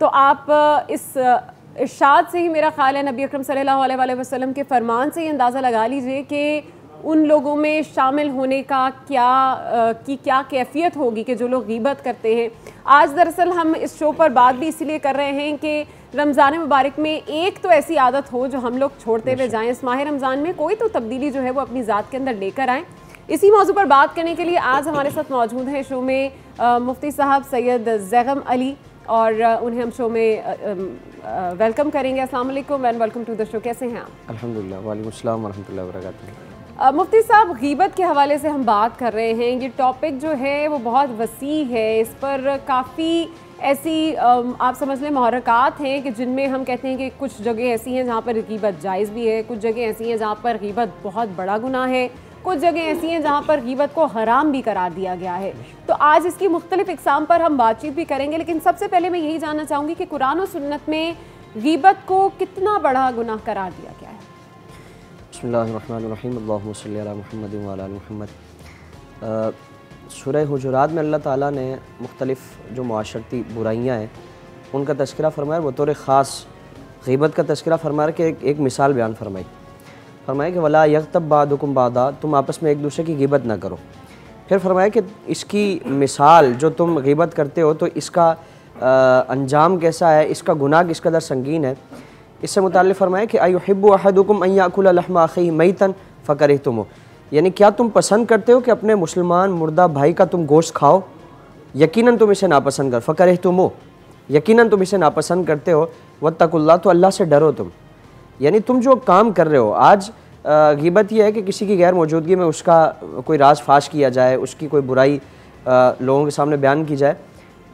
तो आप इस इरशाद से ही मेरा ख़्याल है नबी अकरम सल्लल्लाहु अलैहि वसल्लम के फरमान से ही अंदाज़ा लगा लीजिए कि उन लोगों में शामिल होने का क्या कैफियत होगी कि जो लोग गीबत करते हैं। आज दरअसल हम इस शो पर बात भी इसलिए कर रहे हैं कि रमज़ान मुबारक में एक तो ऐसी आदत हो जो हम लोग छोड़ते हुए जाएं। इस माह रमज़ान में कोई तो तब्दीली जो है वो अपनी ज़ात के अंदर लेकर आएँ। इसी मौजू पर बात करने के लिए आज हमारे साथ मौजूद हैं शो में मुफ्ती साहब सैयद ज़ैगम अली और उन्हें हम शो में वेलकम करेंगे। अस्सलाम वालेकुम and welcome to the show. कैसे हैं आप? अल्हम्दुलिल्लाह, वालेकुम अस्सलाम व रहमतुल्लाहि व बरकातुहू। मुफ्ती साहब, गीबत के हवाले से हम बात कर रहे हैं। ये टॉपिक जो है वो बहुत वसी है, इस पर काफ़ी ऐसी आप समझ लें मुहर्रकात हैं कि जिनमें हम कहते हैं कि कुछ जगह ऐसी हैं जहाँ पर गीबत जायज़ भी है, कुछ जगह ऐसी हैं जहाँ पर गीबत बहुत बड़ा गुनाह है, कुछ जगह ऐसी हैं जहाँ पर गीबत को हराम भी करार दिया गया है। तो आज इसकी मुख्तलिफ इक़साम पर हम बातचीत भी करेंगे, लेकिन सबसे पहले मैं यही जानना चाहूँगी कि कुरान और सुन्नत में गीबत को कितना बड़ा गुनाह करार दिया गया है? बिस्मिल्लाहिर्रहमानिर्रहीम अल्लाहुम्मा सल्ली अला मुहम्मद व अला आलि मुहम्मद। सूरह हुजुरात में अल्लाह ताला ने मुख्तलिफ़ जो माशरती बुराइयाँ हैं उनका तज़किरा फरमाया, बतौर ख़ास ग़ीबत का तज़किरा फरमाया कि एक मिसाल बयान फरमाया कि वला यग़्तब बादुकुम बादा, तुम आपस में एक दूसरे की ग़ीबत ना करो। फिर फरमाया कि इसकी मिसाल जो तुम ग़ीबत करते हो तो इसका अंजाम कैसा है, इसका गुनाह किस कदर संगीन है। इससे मुताल्लिक़ फरमाया कि अयुहिब्बु अहदुकुम अन याकुला लहमा अख़ीहि मैतन फ़करिहतुमू, यानी क्या तुम पसंद करते हो कि अपने मुसलमान मुर्दा भाई का तुम गोश्त खाओ, यकीनन तुम इसे नापसंद कर, फ़करिहतुमू, यकीनन तुम इसे नापसंद करते हो, वत्तकुल्लाह, तो अल्लाह से डरो तुम। यानी तुम जो काम कर रहे हो आज, ग़ीबत यह है कि किसी की गैर मौजूदगी में उसका कोई राज फाश किया जाए, उसकी कोई बुराई लोगों के सामने बयान की जाए।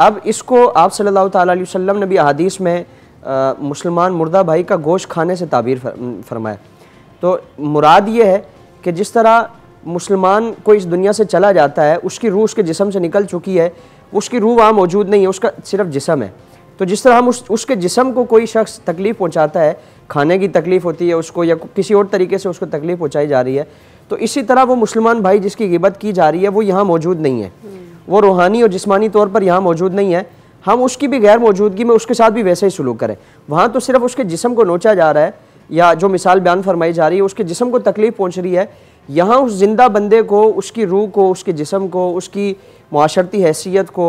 अब इसको आप सल्लल्लाहु ताला अलैहि वसल्लम ने भी अहादीस में मुसलमान मुर्दा भाई का गोश्त खाने से ताबीर फरमाया। तो मुराद ये है कि जिस तरह मुसलमान को इस दुनिया से चला जाता है, उसकी रूह उसके जिस्म से निकल चुकी है, उसकी रूह वहाँ मौजूद नहीं है, उसका सिर्फ जिस्म है। तो जिस तरह हम उसके जिस्म को कोई शख्स तकलीफ़ पहुँचाता है, खाने की तकलीफ़ होती है उसको या किसी और तरीके से उसको तकलीफ़ पहुँचाई जा रही है, तो इसी तरह वो मुसलमान भाई जिसकी ग़ीबत की जा रही है वो यहाँ मौजूद नहीं है, वो रूहानी और जिस्मानी तौर पर यहाँ मौजूद नहीं है। हम उसकी भी गैर मौजूदगी में उसके साथ भी वैसे ही सलूक करें। वहाँ तो सिर्फ उसके जिस्म को नोचा जा रहा है या जो मिसाल बयान फरमाई जा रही है उसके जिस्म को तकलीफ़ पहुँच रही है, यहाँ उस ज़िंदा बंदे को, उसकी रूह को, उसके जिस्म को, उसकी मुआशरती हैसियत को,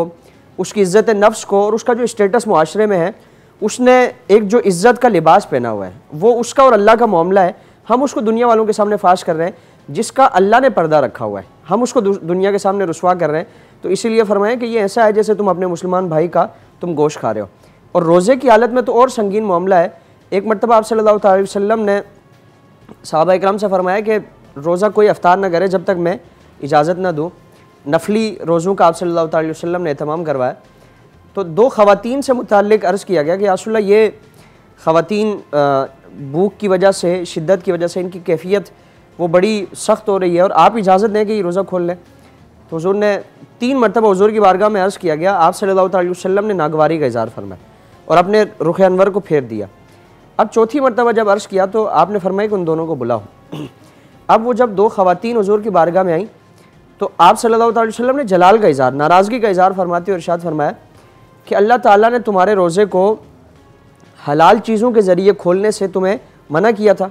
उसकी इज़्ज़त नफ्स को और उसका जो स्टेटस मुआशरे में है, उसने एक जो इज़्ज़त का लिबास पहना हुआ है, वो उसका और अल्लाह का मामला है। हम उसको दुनिया वालों के सामने फाश कर रहे हैं, जिसका अल्लाह ने पर्दा रखा हुआ है, हम उसको दुनिया के सामने रुसवा कर रहे हैं। तो इसीलिए फरमाया कि ये ऐसा है जैसे तुम अपने मुसलमान भाई का तुम गोश्त खा रहे हो। और रोज़े की हालत में तो और संगीन मामला है। एक मरतबा आप सल्लल्लाहु अलैहि वसल्लम ने सहाबा इकराम से फरमाया कि रोज़ा कोई अफ्तार ना करे जब तक मैं इजाज़त ना दूँ। नफली रोज़ों का आप सल्लल्लाहु अलैहि वसल्लम ने एहतमाम करवाया। तो दो ख़वातीन से मुताल्लिक़ अर्ज़ किया गया कि रसूलल्लाह, ये ख़वातीन भूख की वजह से, शिद्दत की वजह से इनकी कैफियत वो बड़ी सख्त हो रही है और आप इजाज़त दें कि ये रोज़ा खोल लें। तो हुज़ूर ने 3 मरतबा हुज़ूर की बारगाह में अर्ज़ किया गया। आप सल्लल्लाहु अलैहि वसल्लम ने नागवारी का इज़हार फरमाया और अपने रुख अनवर को फेर दिया। अब चौथी मरतबा जब अर्ज़ किया तो आपने फरमाया कि उन दोनों को बुलाओ। अब वो जब 2 ख़वातीन हुज़ूर की बारगाह में आई तो आप सल्लल्लाहु अलैहि वसल्लम ने जलाल का इज़हार, नाराज़गी का इज़हार फरमाते और इरशाद फरमाया कि अल्लाह ताला ने तुम्हारे रोज़े को हलाल चीज़ों के ज़रिए खोलने से तुम्हें मना किया था।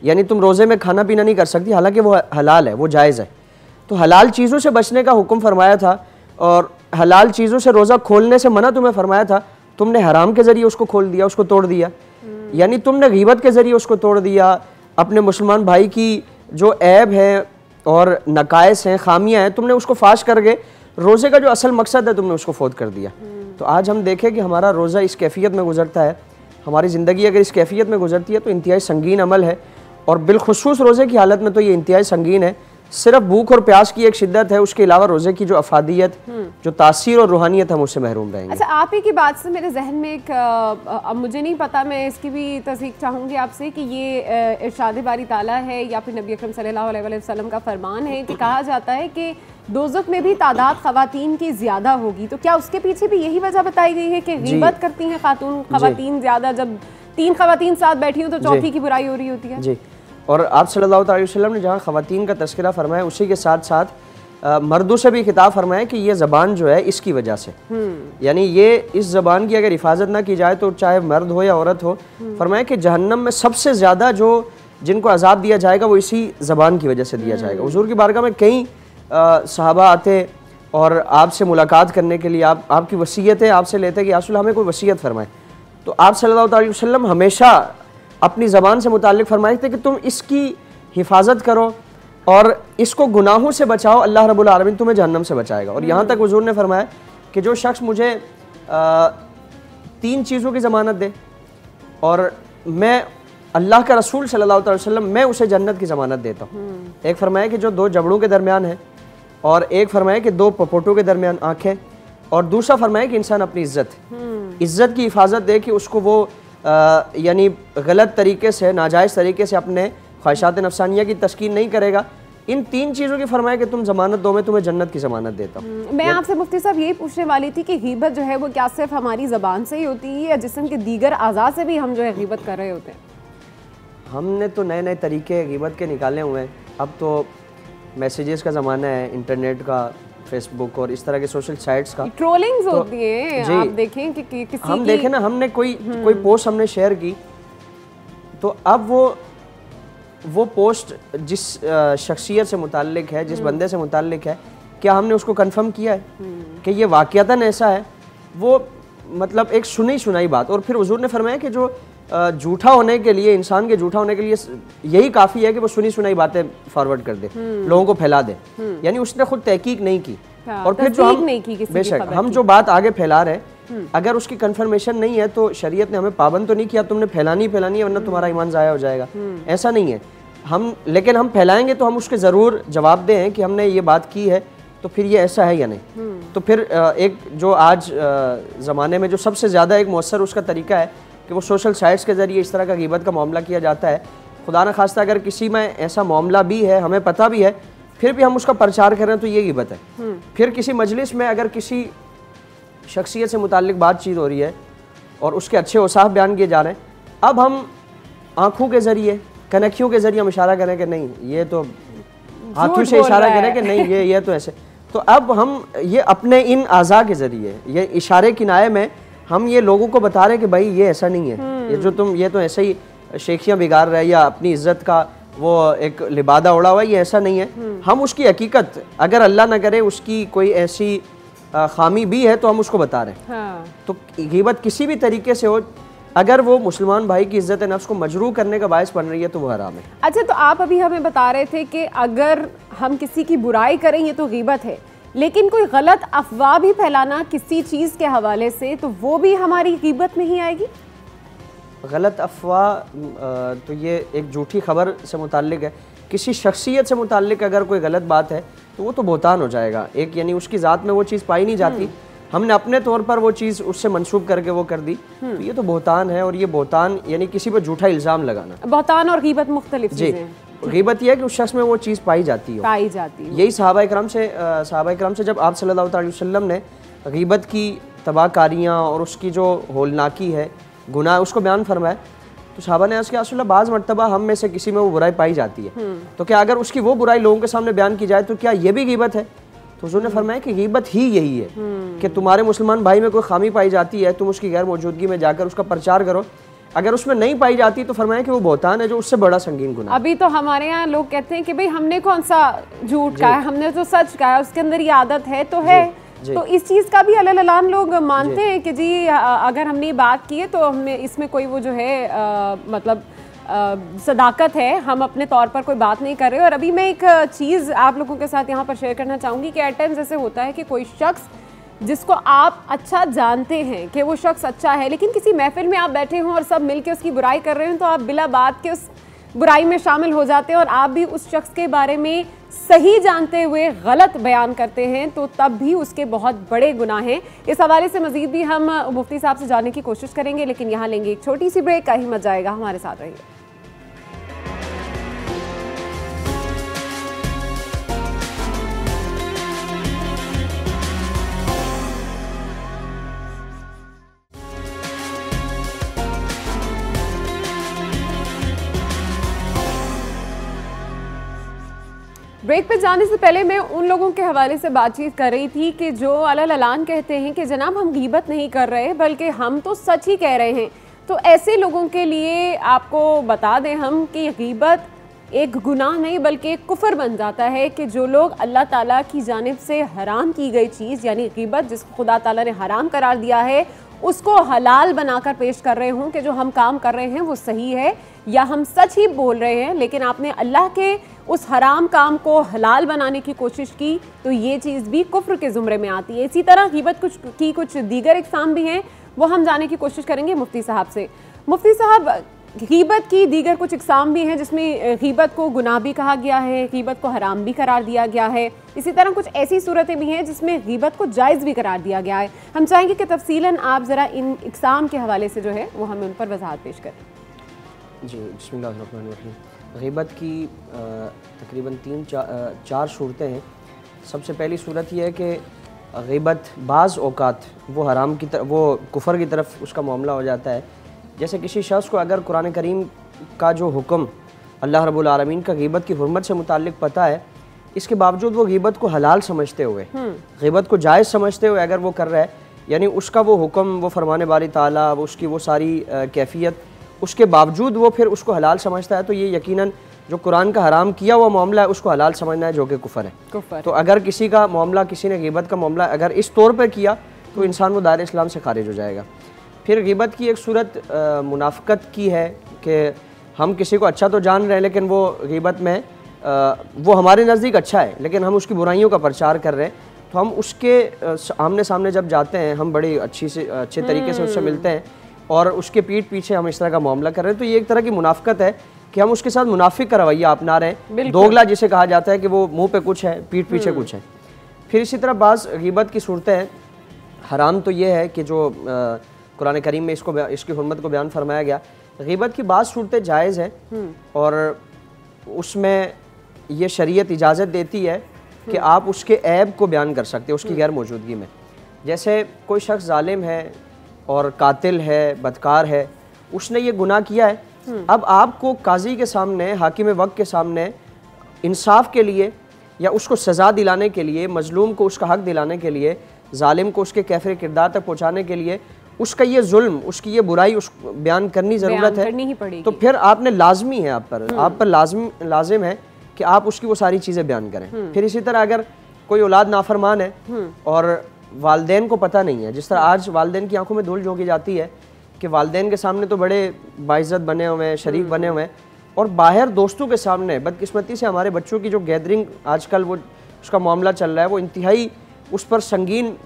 यानी तुम रोज़े में खाना पीना नहीं कर सकती, हालांकि वो हलाल है, वो जायज़ है। तो हलाल चीज़ों से बचने का हुक्म फरमाया था और हलाल चीज़ों से रोज़ा खोलने से मना तुम्हें फरमाया था। तुमने हराम के ज़रिए उसको खोल दिया, उसको तोड़ दिया। यानी तुमने ग़ीबत के ज़रिए उसको तोड़ दिया। अपने मुसलमान भाई की जो ऐब है और नकाइस हैं, खामियाँ हैं, तुमने उसको फाश करके रोज़े का जो असल मकसद है तुमने उसको फोत कर दिया। तो आज हम देखें कि हमारा रोज़ा इस कैफियत में गुजरता है, हमारी ज़िंदगी अगर इस कैफियत में गुजरती है तो इंतहाई संगीन अमल है। और बिलखुसूस रोज़े की हालत में तो ये इंतहाई संगीन है। सिर्फ भूख और प्यास की एक शिद्दत है, उसके अलावा रोज़े की जो अफादियत, जो तासीर और रूहानियत हम उससे महरूम रहेंगे। अच्छा, आप ही की बात से मेरे जहन में एक, अब मुझे नहीं पता, मैं इसकी भी तस्दीक चाहूँगी आपसे कि ये इरशाद बारी ताला है या फिर नबी अकरम सल्लल्लाहु अलैहि वसल्लम का फरमान है कि कहा जाता है कि दोज़ख में भी तादाद ख़वातीन की ज़्यादा होगी। तो क्या उसके पीछे भी यही वजह बताई गई है कि ग़ीबत करती हैं ख़वातीन ज़्यादा? जब 3 ख़वातीन साथ बैठी हो तो चौथी की बुराई हो रही होती है। जी, और आप सल्लल्लाहु अलैहि वसल्लम ने जहाँ ख़वातीन का तज़किरा फरमाया उसी के साथ साथ मर्दों से भी खिताब फरमाया कि ये ज़बान जो है इसकी वजह से, यानी ये इस ज़बान की अगर हिफाजत ना की जाए तो चाहे मर्द हो या औरत हो, फरमाया कि जहन्नम में सबसे ज़्यादा जो जिनको अजाब दिया जाएगा वो इसी ज़बान की वजह से दिया जाएगा। हुज़ूर की बारगाह में कई सहाबा आते और आपसे मुलाकात करने के लिए आपकी वसीयतें आपसे लेते कि रसूल हमें कोई वसीयत फरमाए। तो आप सल्लल्लाहु अलैहि वसल्लम हमेशा अपनी ज़बान से मुताल्लिक़ फरमाए थे कि तुम इसकी हिफाजत करो और इसको गुनाहों से बचाओ, अल्लाह रब्बुल आलमीन तुम्हें जहन्नम से बचाएगा। और यहाँ तक हुज़ूर ने फरमाया कि जो शख्स मुझे 3 चीज़ों की ज़मानत दे और मैं अल्लाह का रसूल सल्लल्लाहु अलैहि वसल्लम मैं उसे जन्नत की ज़मानत देता हूँ। एक फरमाया कि जो 2 जबड़ों के दरमियान है, और एक फरमाया कि 2 पपोटों के दरमियान आँखें, और दूसरा फरमाया कि इंसान अपनी इज़्ज़त की हिफाजत दे कि उसको वो यानी गलत तरीके से, नाजायज़ तरीके से अपने ख्वाहिशात नफ्सानिया की तस्कीन नहीं करेगा। इन 3 चीज़ों की फरमाया कि तुम ज़मानत दो, मैं तुम्हें जन्नत की ज़मानत देता हूँ। मैं आपसे मुफ्ती साहब यही पूछने वाली थी कि ग़ीबत जो है वो क्या सिर्फ हमारी ज़बान से ही होती है या जिस्म के दीगर आज़ा से भी हम जो है ग़ीबत कर रहे होते हैं? हमने तो नए नए तरीके ग़ीबत के निकाले हुए हैं। अब तो मैसेजेस का ज़माना है, इंटरनेट का, फेसबुक और इस तरह के सोशल साइट्स का। ट्रोलिंग्स तो होती है, आप देखें कि किसी हम की देखें ना, हमने कोई पोस्ट हमने शेयर की, तो अब वो पोस्ट जिस शख्सियत से मुताल्लिक है, जिस बंदे से मुताल्लिक है, क्या हमने उसको कंफर्म किया है कि ये वाक़यातन ऐसा है? वो मतलब एक सुनी सुनाई बात। और फिर हुजूर ने फरमाया कि जो झूठा होने के लिए, इंसान के झूठा होने के लिए यही काफ़ी है कि वो सुनी सुनाई बातें फॉरवर्ड कर दे, लोगों को फैला दे। यानी उसने खुद तहकीक नहीं की। और फिर जो हम बेशक हम जो बात आगे फैला रहे, अगर उसकी कंफर्मेशन नहीं है तो शरीयत ने हमें पाबंद तो नहीं किया तुमने फैलानी है वरना तुम्हारा ईमान ज़ाया हो जाएगा, ऐसा नहीं है। लेकिन हम फैलाएंगे तो हम उसके ज़रूर जवाब दें कि हमने ये बात की है, तो फिर ये ऐसा है या नहीं। तो फिर एक जो आज ज़माने में जो सबसे ज़्यादा एक मौसर उसका तरीका है कि वो सोशल साइट्स के ज़रिए इस तरह का ग़ीबत का मामला किया जाता है। खुदा न खास्ता अगर किसी में ऐसा मामला भी है, हमें पता भी है, फिर भी हम उसका प्रचार करें तो ये ग़ीबत है। फिर किसी मजलिस में अगर किसी शख्सियत से मुताल्लिक बातचीत हो रही है और उसके अच्छे औसाफ बयान किए जा रहे हैं, अब हम आँखों के ज़रिए, कनखियों के ज़रिए हम इशारा करें कि नहीं ये तो, हाथों से इशारा करें कि नहीं ये तो ऐसे, तो अब हम ये अपने इन आज़ा के ज़रिए, ये इशारे किनाए में हम ये लोगों को बता रहे हैं कि भाई ये ऐसा नहीं है, ये जो तुम ये तो ऐसे ही शेखियाँ बिगाड़ रहे हैं या अपनी इज्जत का वो एक लिबादा उड़ा हुआ है, ये ऐसा नहीं है। हम उसकी हकीकत, अगर अल्लाह ना करे उसकी कोई ऐसी खामी भी है तो हम उसको बता रहे हैं। हाँ। तो ग़ीबत किसी भी तरीके से हो, अगर वो मुसलमान भाई की इज्जत नफ्स को मजरूह करने का बायस बन रही है तो वो हराम है। अच्छा, तो आप अभी हमें बता रहे थे कि अगर हम किसी की बुराई करें ये तो ग़ीबत है, लेकिन कोई गलत अफवाह भी फैलाना किसी चीज़ के हवाले से, तो वो भी हमारी ग़ीबत नहीं आएगी? गलत अफवाह तो ये एक झूठी खबर से मुताल्लिक है। किसी शख्सियत से मुताल्लिक अगर कोई गलत बात है तो वो तो बोहतान हो जाएगा। एक यानी उसकी ज़ात में वो चीज़ पाई नहीं जाती, हमने अपने तौर पर वो चीज़ उससे मंसूब करके वो कर दी, तो ये तो बोहतान है। और ये बोहतान यानी किसी पर झूठा इल्ज़ाम लगाना। बोहतान और ग़ीबत मुख्तलिफ चीज़ें हैं। ग़ीबत यह है कि उस शख्स में वो चीज़ पाई जाती है। यही सहाबा इकराम से जब आप सल्लल्लाहु अलैहि वसल्लम ने ग़ीबत की तबाहकारियाँ और उसकी जो होलनाकी है, गुनाह, उसको बयान फरमाया, तो सहाबा ने अर्ज़ किया रसूलल्लाह बाज़ मरतबा हम में से किसी में वो बुराई पाई जाती है, तो क्या अगर उसकी वो बुराई लोगों के सामने बयान की जाए तो क्या ये भी ग़ीबत है? तो हुज़ूर ने फरमाया कि ग़ीबत ही यही है कि तुम्हारे मुसलमान भाई में कोई खामी पाई जाती है, तुम उसकी गैर मौजूदगी में जाकर उसका प्रचार करो। अगर उसमें नहीं पाई जाती तो फरमाया कि वो बोहतान है, जो उससे बड़ा संगीन गुनाह। अभी तो हमारे यहाँ लोग कहते हैं कि भाई हमने कौन सा झूठ कहा है, हमने तो सच कहा है, उसके अंदर ये आदत है तो है। तो इस चीज़ का भी अलग लोग मानते हैं कि जी अगर हमने बात की है तो हमें इसमें कोई वो जो है मतलब सदाकत है, हम अपने तौर पर कोई बात नहीं कर रहे। और अभी मैं एक चीज़ आप लोगों के साथ यहाँ पर शेयर करना चाहूँगी कि एट टाइम्स ऐसे होता है कि कोई शख्स जिसको आप अच्छा जानते हैं कि वो शख्स अच्छा है, लेकिन किसी महफिल में आप बैठे हों और सब मिलके उसकी बुराई कर रहे हो, तो आप बिला बात के उस बुराई में शामिल हो जाते हैं और आप भी उस शख्स के बारे में सही जानते हुए गलत बयान करते हैं, तो तब भी उसके बहुत बड़े गुनाह हैं। इस हवाले से मज़ीद भी हम मुफ्ती साहब से जानने की कोशिश करेंगे, लेकिन यहाँ लेंगे एक छोटी सी ब्रेक। कहीं मत जाएगा, हमारे साथ रहिए। ब्रेक पे जाने से पहले मैं उन लोगों के हवाले से बातचीत कर रही थी कि जो अलग कहते हैं कि जनाब हम ग़ीबत नहीं कर रहे बल्कि हम तो सच ही कह रहे हैं। तो ऐसे लोगों के लिए आपको बता दें हम कि ग़ीबत एक गुनाह नहीं बल्कि एक कुफ्र बन जाता है कि जो लोग अल्लाह ताला की जानिब से हराम की गई चीज़ यानी ग़ीबत जिसको खुदा ताला ने हराम करार दिया है उसको हलाल बनाकर पेश कर रहे हों कि जो हम काम कर रहे हैं वो सही है या हम सच ही बोल रहे हैं, लेकिन आपने अल्लाह के उस हराम काम को हलाल बनाने की कोशिश की, तो ये चीज़ भी कुफ्र के ज़ुमरे में आती है। इसी तरह ग़ीबत कुछ दीगर इक़साम भी हैं, वो हम जानने की कोशिश करेंगे मुफ्ती साहब से। मुफ्ती साहब, ग़ीबत की दीगर कुछ इक़साम भी हैं जिसमें ग़ीबत को गुनाह भी कहा गया है, ग़ीबत को हराम भी करार दिया गया है। इसी तरह कुछ ऐसी सूरतें भी हैं जिसमें ग़ीबत को जायज़ भी करार दिया गया है। हम चाहेंगे कि तफसीलन आप ज़रा इन इक़साम के हवाले से जो है वो हमें उन पर वज़ाहत पेश करें। जी, बिस्मिल्लाहिर्रहमानिर्रहीम। ग़ीबत की तकरीबन 3-4 सूरतें हैं। सबसे पहली सूरत यह है कि ग़ीबत बाज़ औक़ात वो हराम की तरफ, वो कुफ़र की तरफ उसका मामला हो जाता है। जैसे किसी शख्स को अगर कुरान करीम का जो हुक्म अल्लाह रब्बुल आलमीन का गीबत की हुर्मत से मुताल्लिक पता है, इसके बावजूद वो गीबत को हलाल समझते हुए, गीबत को जायज़ समझते हुए अगर वो कर रहा है, यानी उसका वो हुक्म, वो फरमाने बारी ताला, उसकी वो सारी कैफियत, उसके बावजूद वो फिर उसको हलाल समझता है, तो ये यकीनन जो कुरान का हराम किया हुआ मामला है उसको हलाल समझना है, जो कि कुफर है। तो अगर किसी का मामला, किसी ने गीबत का मामला अगर इस तौर पर किया तो इंसान वो दायरे इस्लाम से खारिज हो जाएगा। फिर गीबत की एक सूरत मुनाफ़क़त की है कि हम किसी को अच्छा तो जान रहे हैं, लेकिन वो गीबत में वो हमारे नज़दीक अच्छा है, लेकिन हम उसकी बुराइयों का प्रचार कर रहे हैं, तो हम उसके आमने सामने जब जाते हैं, हम बड़ी अच्छे तरीके से उससे मिलते हैं और उसके पीठ पीछे हम इस तरह का मामला कर रहे हैं, तो ये एक तरह की मुनाफ़क़त है कि हम उसके साथ मुनाफिक का रवैया अपना रहे हैं। दोगला जिसे कहा जाता है कि वो मुंह पे कुछ है, पीठ पीछे कुछ है। फिर इसी तरह बाज़ गीबत की सूरतें हराम तो ये है कि जो कुरान करीम में इसकी हुर्मत को बयान फरमाया गया, गीबत की बाज़ सूरतें जायज़ हैं और उसमें ये शरीयत इजाज़त देती है कि आप उसके ऐब को बयान कर सकते हैं उसकी गैर मौजूदगी में। जैसे कोई शख्स जालिम है और कातिल है, बदकार है, उसने ये गुनाह किया है, अब आपको काजी के सामने, हाकिम वक्त के सामने इंसाफ के लिए या उसको सज़ा दिलाने के लिए, मजलूम को उसका हक दिलाने के लिए, जालिम को उसके कैफिर किरदार तक पहुँचाने के लिए उसका ये जुल्म, उसकी ये बुराई बयान करनी ज़रूरत है। तो फिर आपने लाजमी है, आप पर लाजिम है कि आप उसकी वो सारी चीज़ें बयान करें। फिर इसी तरह अगर कोई औलाद नाफरमान है और वालदेन को पता नहीं है, जिस तरह आज वालदेन की आंखों में धूल झोंकी जाती है कि वालदेन के सामने तो बड़े बाइज़्ज़त बने हुए हैं, शरीफ बने हुए हैं, और बाहर दोस्तों के सामने बदकिस्मती से हमारे बच्चों की जो गैदरिंग आजकल वो उसका मामला चल रहा है, वो इंतहाई उस पर संगीन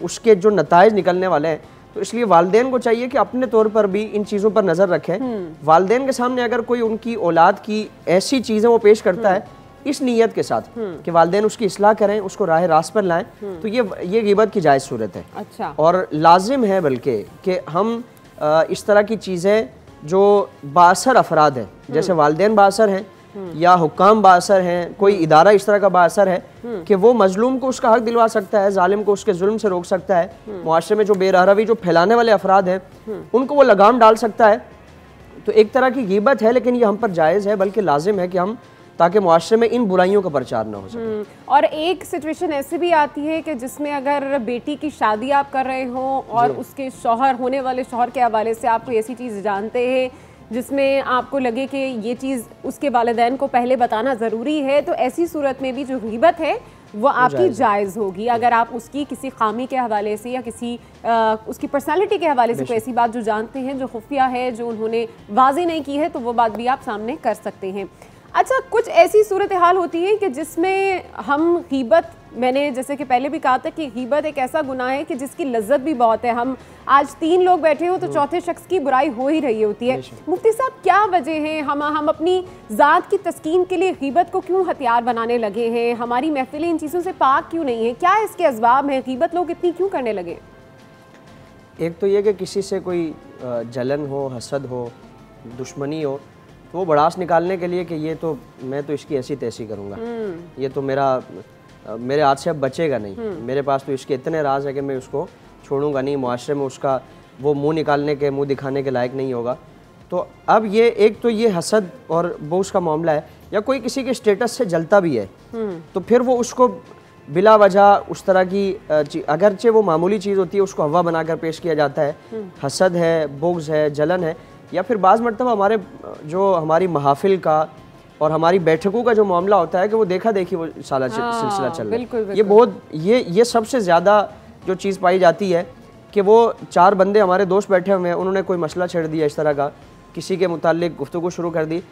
उसके जो नताइज निकलने वाले हैं। तो इसलिए वालदेन को चाहिए कि अपने तौर पर भी इन चीज़ों पर नज़र रखें। वालदेन के सामने अगर कोई उनकी औलाद की ऐसी चीज़ें वो पेश करता है इस नीयत के साथ कि वालदेन उसकी इस्लाह करें, उसको राह रास्त पर लाएं, तो ये गीबत की जायज़ सूरत है। अच्छा। और लाजिम है बल्कि कि हम इस तरह की चीज़ें जो बाअसर अफराद हैं, जैसे वालदेन बाअसर हैं या हुक्काम बाअसर हैं, कोई इदारा इस तरह का बाअसर है कि वो मजलूम को उसका हक दिलवा सकता है, जालिम को उसके जुल्म से रोक सकता है, मुआशरे में जो बेरहरवी जो फैलाने वाले अफराद हैं उनको वो लगाम डाल सकता है। तो एक तरह की गीबत है, लेकिन ये हम पर जायज़ है, बल्कि लाजिम है कि हम, ताकि मुआशरे में इन बुराइयों का प्रचार ना हो सके। और एक सिचुएशन ऐसी भी आती है कि जिसमें अगर बेटी की शादी आप कर रहे हो और उसके शौहर, होने वाले शौहर के हवाले से आप कोई ऐसी चीज़ जानते हैं जिसमें आपको लगे कि ये चीज़ उसके वालिदैन को पहले बताना ज़रूरी है, तो ऐसी सूरत में भी जो गीबत है वो आपकी जायज़ होगी। अगर आप उसकी किसी खामी के हवाले से या किसी उसकी पर्सनालिटी के हवाले से कोई ऐसी बात जो जानते हैं, जो खुफिया है, जो उन्होंने वाज़ेह नहीं की है, तो वो बात भी आप सामने कर सकते हैं। अच्छा, कुछ ऐसी सूरत हाल होती है कि जिसमें हम गीबत, मैंने जैसे कि पहले भी कहा था कि गीबत एक ऐसा गुनाह है कि जिसकी लज्जत भी बहुत है। हम आज 3 लोग बैठे हो तो चौथे शख्स की बुराई हो ही रही होती है। मुफ्ती साहब, क्या वजह है, हम अपनी ज़ात की तस्कीन के लिए गीबत को क्यों हथियार बनाने लगे हैं? हमारी महफिलें इन चीज़ों से पाक क्यों नहीं है? क्या इसके असबाब हैं? गीबत लोग इतनी क्यों करने लगे? एक तो ये कि किसी से कोई जलन हो, हसद हो, दुश्मनी हो, तो वो बड़ास निकालने के लिए कि ये तो मैं तो इसकी ऐसी तैसी करूँगा, ये तो मेरे हाथ से अब बचेगा नहीं, मेरे पास तो इसके इतने राज है कि मैं उसको छोड़ूंगा नहीं, मुआशरे में उसका वो मुंह दिखाने के लायक नहीं होगा। तो अब ये एक तो ये हसद और बोझ का मामला है, या कोई किसी के स्टेटस से जलता भी है तो फिर वो उसको बिला वजह उस तरह की अगरचे वो मामूली चीज़ होती है उसको हवा बनाकर पेश किया जाता है। हसद है, बोझ है, जलन है, या फिर बाज़ मरतबा हमारी महाफिल का और हमारी बैठकों का जो मामला होता है कि वो देखा देखी वो सिलसिला चल रहा है। ये बहुत ये सबसे ज़्यादा जो चीज़ पाई जाती है कि वो 4 बंदे हमारे दोस्त बैठे हुए हैं, उन्होंने कोई मसला छेड़ दिया इस तरह का, किसी के मुताल्लिक गुफ्तगू शुरू कर दी,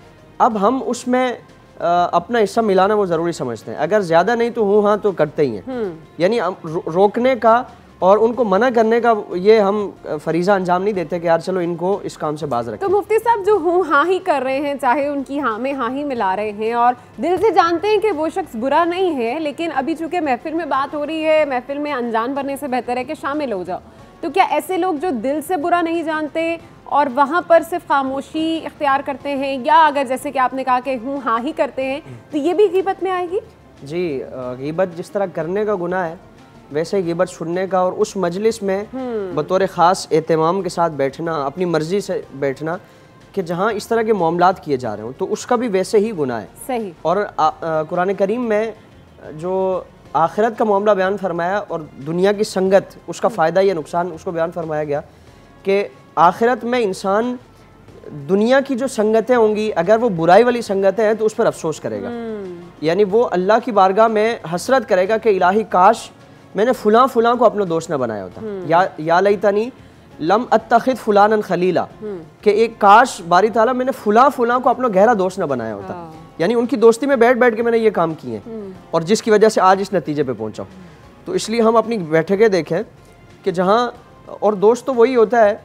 अब हम उसमें अपना हिस्सा मिलाना वो ज़रूरी समझते हैं। अगर ज़्यादा नहीं तो हूँ हाँ तो करते ही हैं, यानी रोकने का और उनको मना करने का ये हम फरीज़ा अंजाम नहीं देते कि यार चलो इनको इस काम से बाज रखें। तो मुफ्ती साहब, जो हूँ हाँ ही कर रहे हैं, चाहे उनकी हाँ में हाँ ही मिला रहे हैं और दिल से जानते हैं कि वो शख्स बुरा नहीं है, लेकिन अभी चूंकि महफिल में बात हो रही है, महफिल में अनजान बनने से बेहतर है कि शामिल हो जाओ, तो क्या ऐसे लोग जो दिल से बुरा नहीं जानते और वहाँ पर सिर्फ खामोशी इख्तियार करते हैं, या अगर जैसे कि आपने कहा कि हूँ हाँ ही करते हैं, तो ये भी गीबत में आएगी? जी, गीबत जिस तरह करने का गुनाह है वैसे गीबत सुनने का और उस मजलिस में बतौर ख़ास एहतमाम के साथ बैठना, अपनी मर्ज़ी से बैठना कि जहाँ इस तरह के मामलात किए जा रहे हो तो उसका भी वैसे ही गुनाह है। सही। और कुरान करीम में जो आखिरत का मामला बयान फरमाया और दुनिया की संगत, उसका फ़ायदा या नुकसान उसको बयान फरमाया गया कि आखिरत में इंसान दुनिया की जो संगतें होंगी, अगर वो बुराई वाली संगतें हैं तो उस पर अफसोस करेगा। यानी वो अल्लाह की बारगाह में हसरत करेगा कि इलाही काश मैंने फ़ुलां फ़ुलां को अपना दोस्त न बनाया होता, या लैतनी लम अत्तखिद फुलानन खलीला, कि एक काश बारी ताला मैंने फ़ुलां फ़ुलां को अपना गहरा दोस्त न बनाया होता। यानी उनकी दोस्ती में बैठ बैठ के मैंने ये काम किए और जिसकी वजह से आज इस नतीजे पे पहुंचा। तो इसलिए हम अपनी बैठकें देखें कि जहाँ, और दोस्त तो वही होता है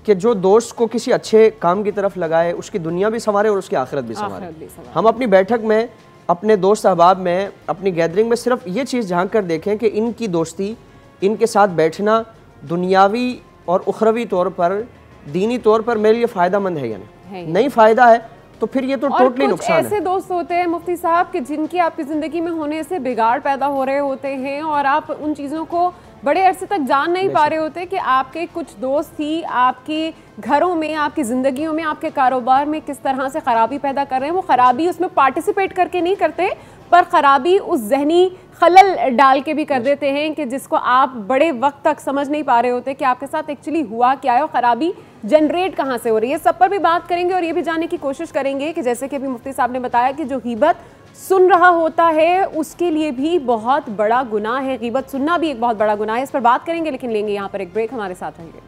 कि जो दोस्त को किसी अच्छे काम की तरफ लगाए, उसकी दुनिया भी संवारे और उसकी आखिरत भी संवारे। हम अपनी बैठक में, अपने दोस्त अहबाब में, अपनी गैदरिंग में सिर्फ ये चीज़ झांक कर देखें कि इनकी दोस्ती, इनके साथ बैठना दुनियावी और उखरवी तौर पर, दीनी तौर पर मेरे लिए फ़ायदा मंद है या नहीं फ़ायदा है तो फिर ये तो टोटली नुकसान है। ऐसे दोस्त होते हैं मुफ्ती साहब कि जिनकी आपकी ज़िंदगी में होने से बिगाड़ पैदा हो रहे होते हैं और आप उन चीज़ों को बड़े अरसे तक जान नहीं पा रहे होते कि आपके कुछ दोस्त ही आपके घरों में, आपकी ज़िंदगियों में, आपके कारोबार में किस तरह से ख़राबी पैदा कर रहे हैं। वो ख़राबी उसमें पार्टिसिपेट करके नहीं करते, पर ख़राबी उस जहनी खलल डाल के भी कर देते हैं कि जिसको आप बड़े वक्त तक समझ नहीं पा रहे होते कि आपके साथ एक्चुअली हुआ क्या है और ख़राबी जनरेट कहाँ से हो रही है। सब पर भी बात करेंगे और ये भी जानने की कोशिश करेंगे कि जैसे कि अभी मुफ्ती साहब ने बताया कि जो गीबत सुन रहा होता है उसके लिए भी बहुत बड़ा गुनाह है, गीबत सुनना भी एक बहुत बड़ा गुनाह है। इस पर बात करेंगे, लेकिन लेंगे यहाँ पर एक ब्रेक। हमारे साथ रहेंगे।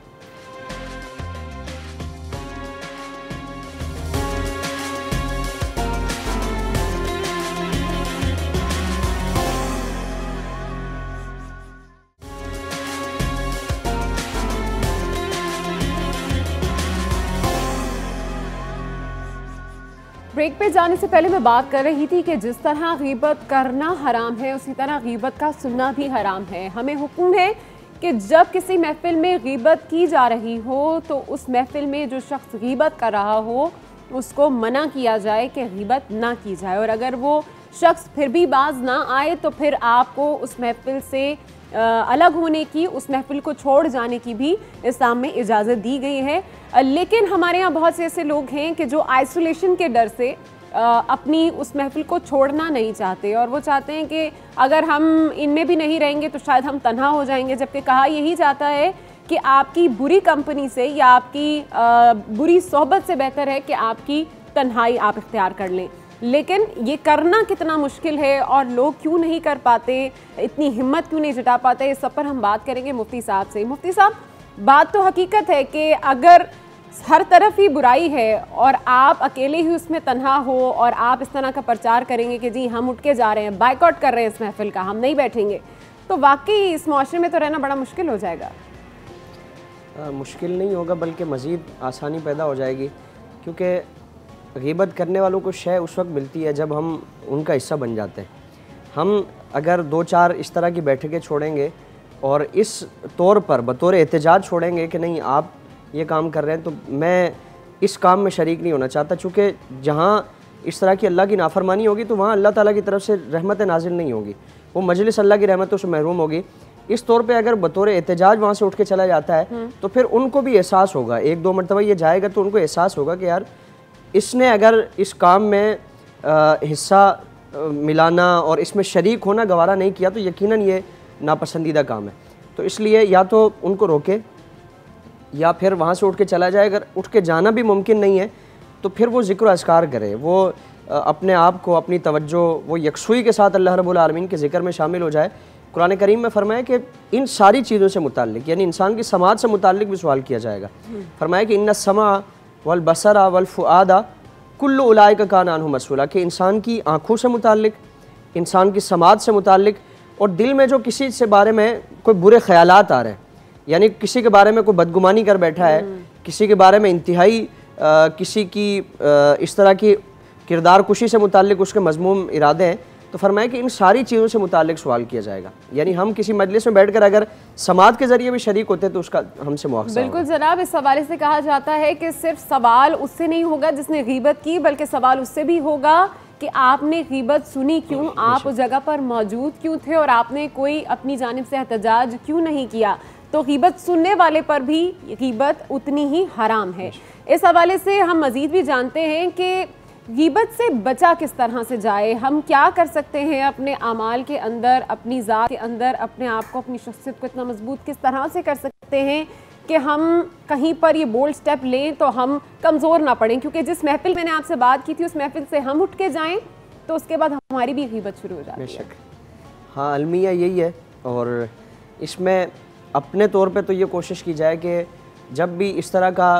ब्रेक पे जाने से पहले मैं बात कर रही थी कि जिस तरह गीबत करना हराम है उसी तरह गीबत का सुनना भी हराम है। हमें हुक्म है कि जब किसी महफिल में गीबत की जा रही हो तो उस महफिल में जो शख्स गीबत कर रहा हो उसको मना किया जाए कि गीबत ना की जाए, और अगर वो शख्स फिर भी बाज ना आए तो फिर आपको उस महफिल से अलग होने की, उस महफिल को छोड़ जाने की भी इस्लाम में इजाज़त दी गई है। लेकिन हमारे यहाँ बहुत से ऐसे लोग हैं कि जो आइसोलेशन के डर से अपनी उस महफिल को छोड़ना नहीं चाहते और वो चाहते हैं कि अगर हम इनमें भी नहीं रहेंगे तो शायद हम तन्हा हो जाएंगे, जबकि कहा यही जाता है कि आपकी बुरी कंपनी से या आपकी बुरी सोहबत से बेहतर है कि आपकी तन्हाई आप इख्तियार कर लें। लेकिन ये करना कितना मुश्किल है और लोग क्यों नहीं कर पाते, इतनी हिम्मत क्यों नहीं जुटा पाते, इस सब पर हम बात करेंगे मुफ्ती साहब से। मुफ्ती साहब, बात तो हकीकत है कि अगर हर तरफ ही बुराई है और आप अकेले ही उसमें तन्हा हो और आप इस तरह का प्रचार करेंगे कि जी हम उठ के जा रहे हैं, बाइकआउट कर रहे हैं इस महफिल का, हम नहीं बैठेंगे, तो वाकई इस माशरे में तो रहना बड़ा मुश्किल हो जाएगा। मुश्किल नहीं होगा बल्कि मज़ीद आसानी पैदा हो जाएगी, क्योंकि ग़ीबत करने वालों को शय उस वक्त मिलती है जब हम उनका हिस्सा बन जाते हैं। हम अगर 2-4 इस तरह की बैठकें छोड़ेंगे और इस तौर पर बतौर एहतजाज छोड़ेंगे कि नहीं आप ये काम कर रहे हैं तो मैं इस काम में शरीक नहीं होना चाहता, चूँकि जहाँ इस तरह की अल्लाह की नाफरमानी होगी तो वहाँ अल्लाह ताला की तरफ से रहमत नाजिल नहीं होगी, वो मजलिस अल्लाह की रहमतों से महरूम होगी। इस तौर पे अगर बतौर एहतजाज वहाँ से उठ के चला जाता है तो फिर उनको भी एहसास होगा, 1-2 मरतबा ये जाएगा तो उनको एहसास होगा कि यार इसने अगर इस काम में हिस्सा मिलाना और इसमें शरीक होना गवारा नहीं किया तो यकीनन ये नापसंदीदा काम है। तो इसलिए या तो उनको रोके या फिर वहाँ से उठ के चला जाए। अगर उठ के जाना भी मुमकिन नहीं है तो फिर वो ज़िक्र अज़कार करे, वो अपने आप को, अपनी तवज्जो वो यकसुई के साथ अल्लाह रब्बुल आलमीन के ज़िक्र में शामिल हो जाए। कुरान करीम में फरमाया कि इन सारी चीज़ों से मुताल्लिक, यानी इंसान की समाज से मुताल्लिक भी सवाल किया जाएगा। फरमाया कि इन्ना समा वल बसरा वल फुआदा कुल्लु उलाइका काना अन्हु मसूला, कि इंसान की आँखों से मुताल्लिक, इंसान की समाज से मुताल्लिक और दिल में जो किसी से बारे में कोई बुरे ख्यालात आ रहे हैं, यानी किसी के बारे में कोई बदगुमानी कर बैठा है, किसी के बारे में इंतहाई किसी की इस तरह की किरदार कुशी से मुताल्लिक उसके मज़मूम इरादे हैं, तो फरमाया कि इन सारी चीज़ों से मुताल्लिक सवाल किया जाएगा। यानी हम किसी मजलिस में बैठकर अगर समाज के ज़रिए भी शरीक होते हैं तो उसका हमसे मुआवजा। बिल्कुल जनाब, इस हवाले से कहा जाता है कि सिर्फ सवाल उससे नहीं होगा जिसने गीबत की, बल्कि सवाल उससे भी होगा कि आपने गीबत सुनी क्यों, आप उस जगह पर मौजूद क्यों थे और आपने कोई अपनी जानिब से एहतजाज क्यों नहीं किया। तो गीबत सुनने वाले पर भी गीबत उतनी ही हराम है। इस हवाले से हम मज़ीद भी जानते हैं कि गीबत से बचा किस तरह से जाए, हम क्या कर सकते हैं अपने आमाल के अंदर, अपनी ज़ात के अंदर, अपने आप को, अपनी शख्सियत को इतना मजबूत किस तरह से कर सकते हैं कि हम कहीं पर ये बोल्ड स्टेप लें तो हम कमज़ोर ना पड़ें, क्योंकि जिस महफिल मैंने आपसे बात की थी उस महफिल से हम उठ के जाएं तो उसके बाद हमारी भी गीबत शुरू हो जाती है। हाँ, अलमिया यही है। और इसमें अपने तौर पे तो ये कोशिश की जाए कि जब भी इस तरह का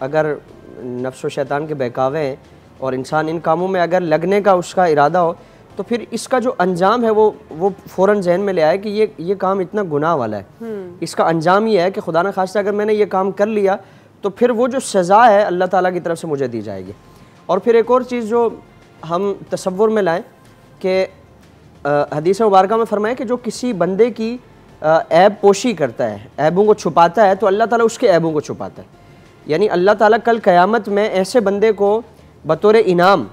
अगर नफ्स व शैतान के बहकावे हैं और इंसान इन कामों में अगर लगने का उसका इरादा हो तो फिर इसका जो अंजाम है वो फ़ौरन जहन में ले आए कि ये काम इतना गुनाह वाला है। इसका अंजाम ये है कि खुदा न खास्ता अगर मैंने ये काम कर लिया तो फिर वो जो सज़ा है अल्लाह ताला की तरफ से मुझे दी जाएगी। और फिर एक और चीज़ जो हम तसव्वुर में लाएं कि हदीस मुबारका में फरमाया कि जो किसी बंदे की ऐब पोशी करता है, ऐबों को छुपाता है, तो अल्लाह ताला उसके ऐबों को छुपाता है। यानी अल्लाह ताला कल क़यामत में ऐसे बंदे को बतौर इनाम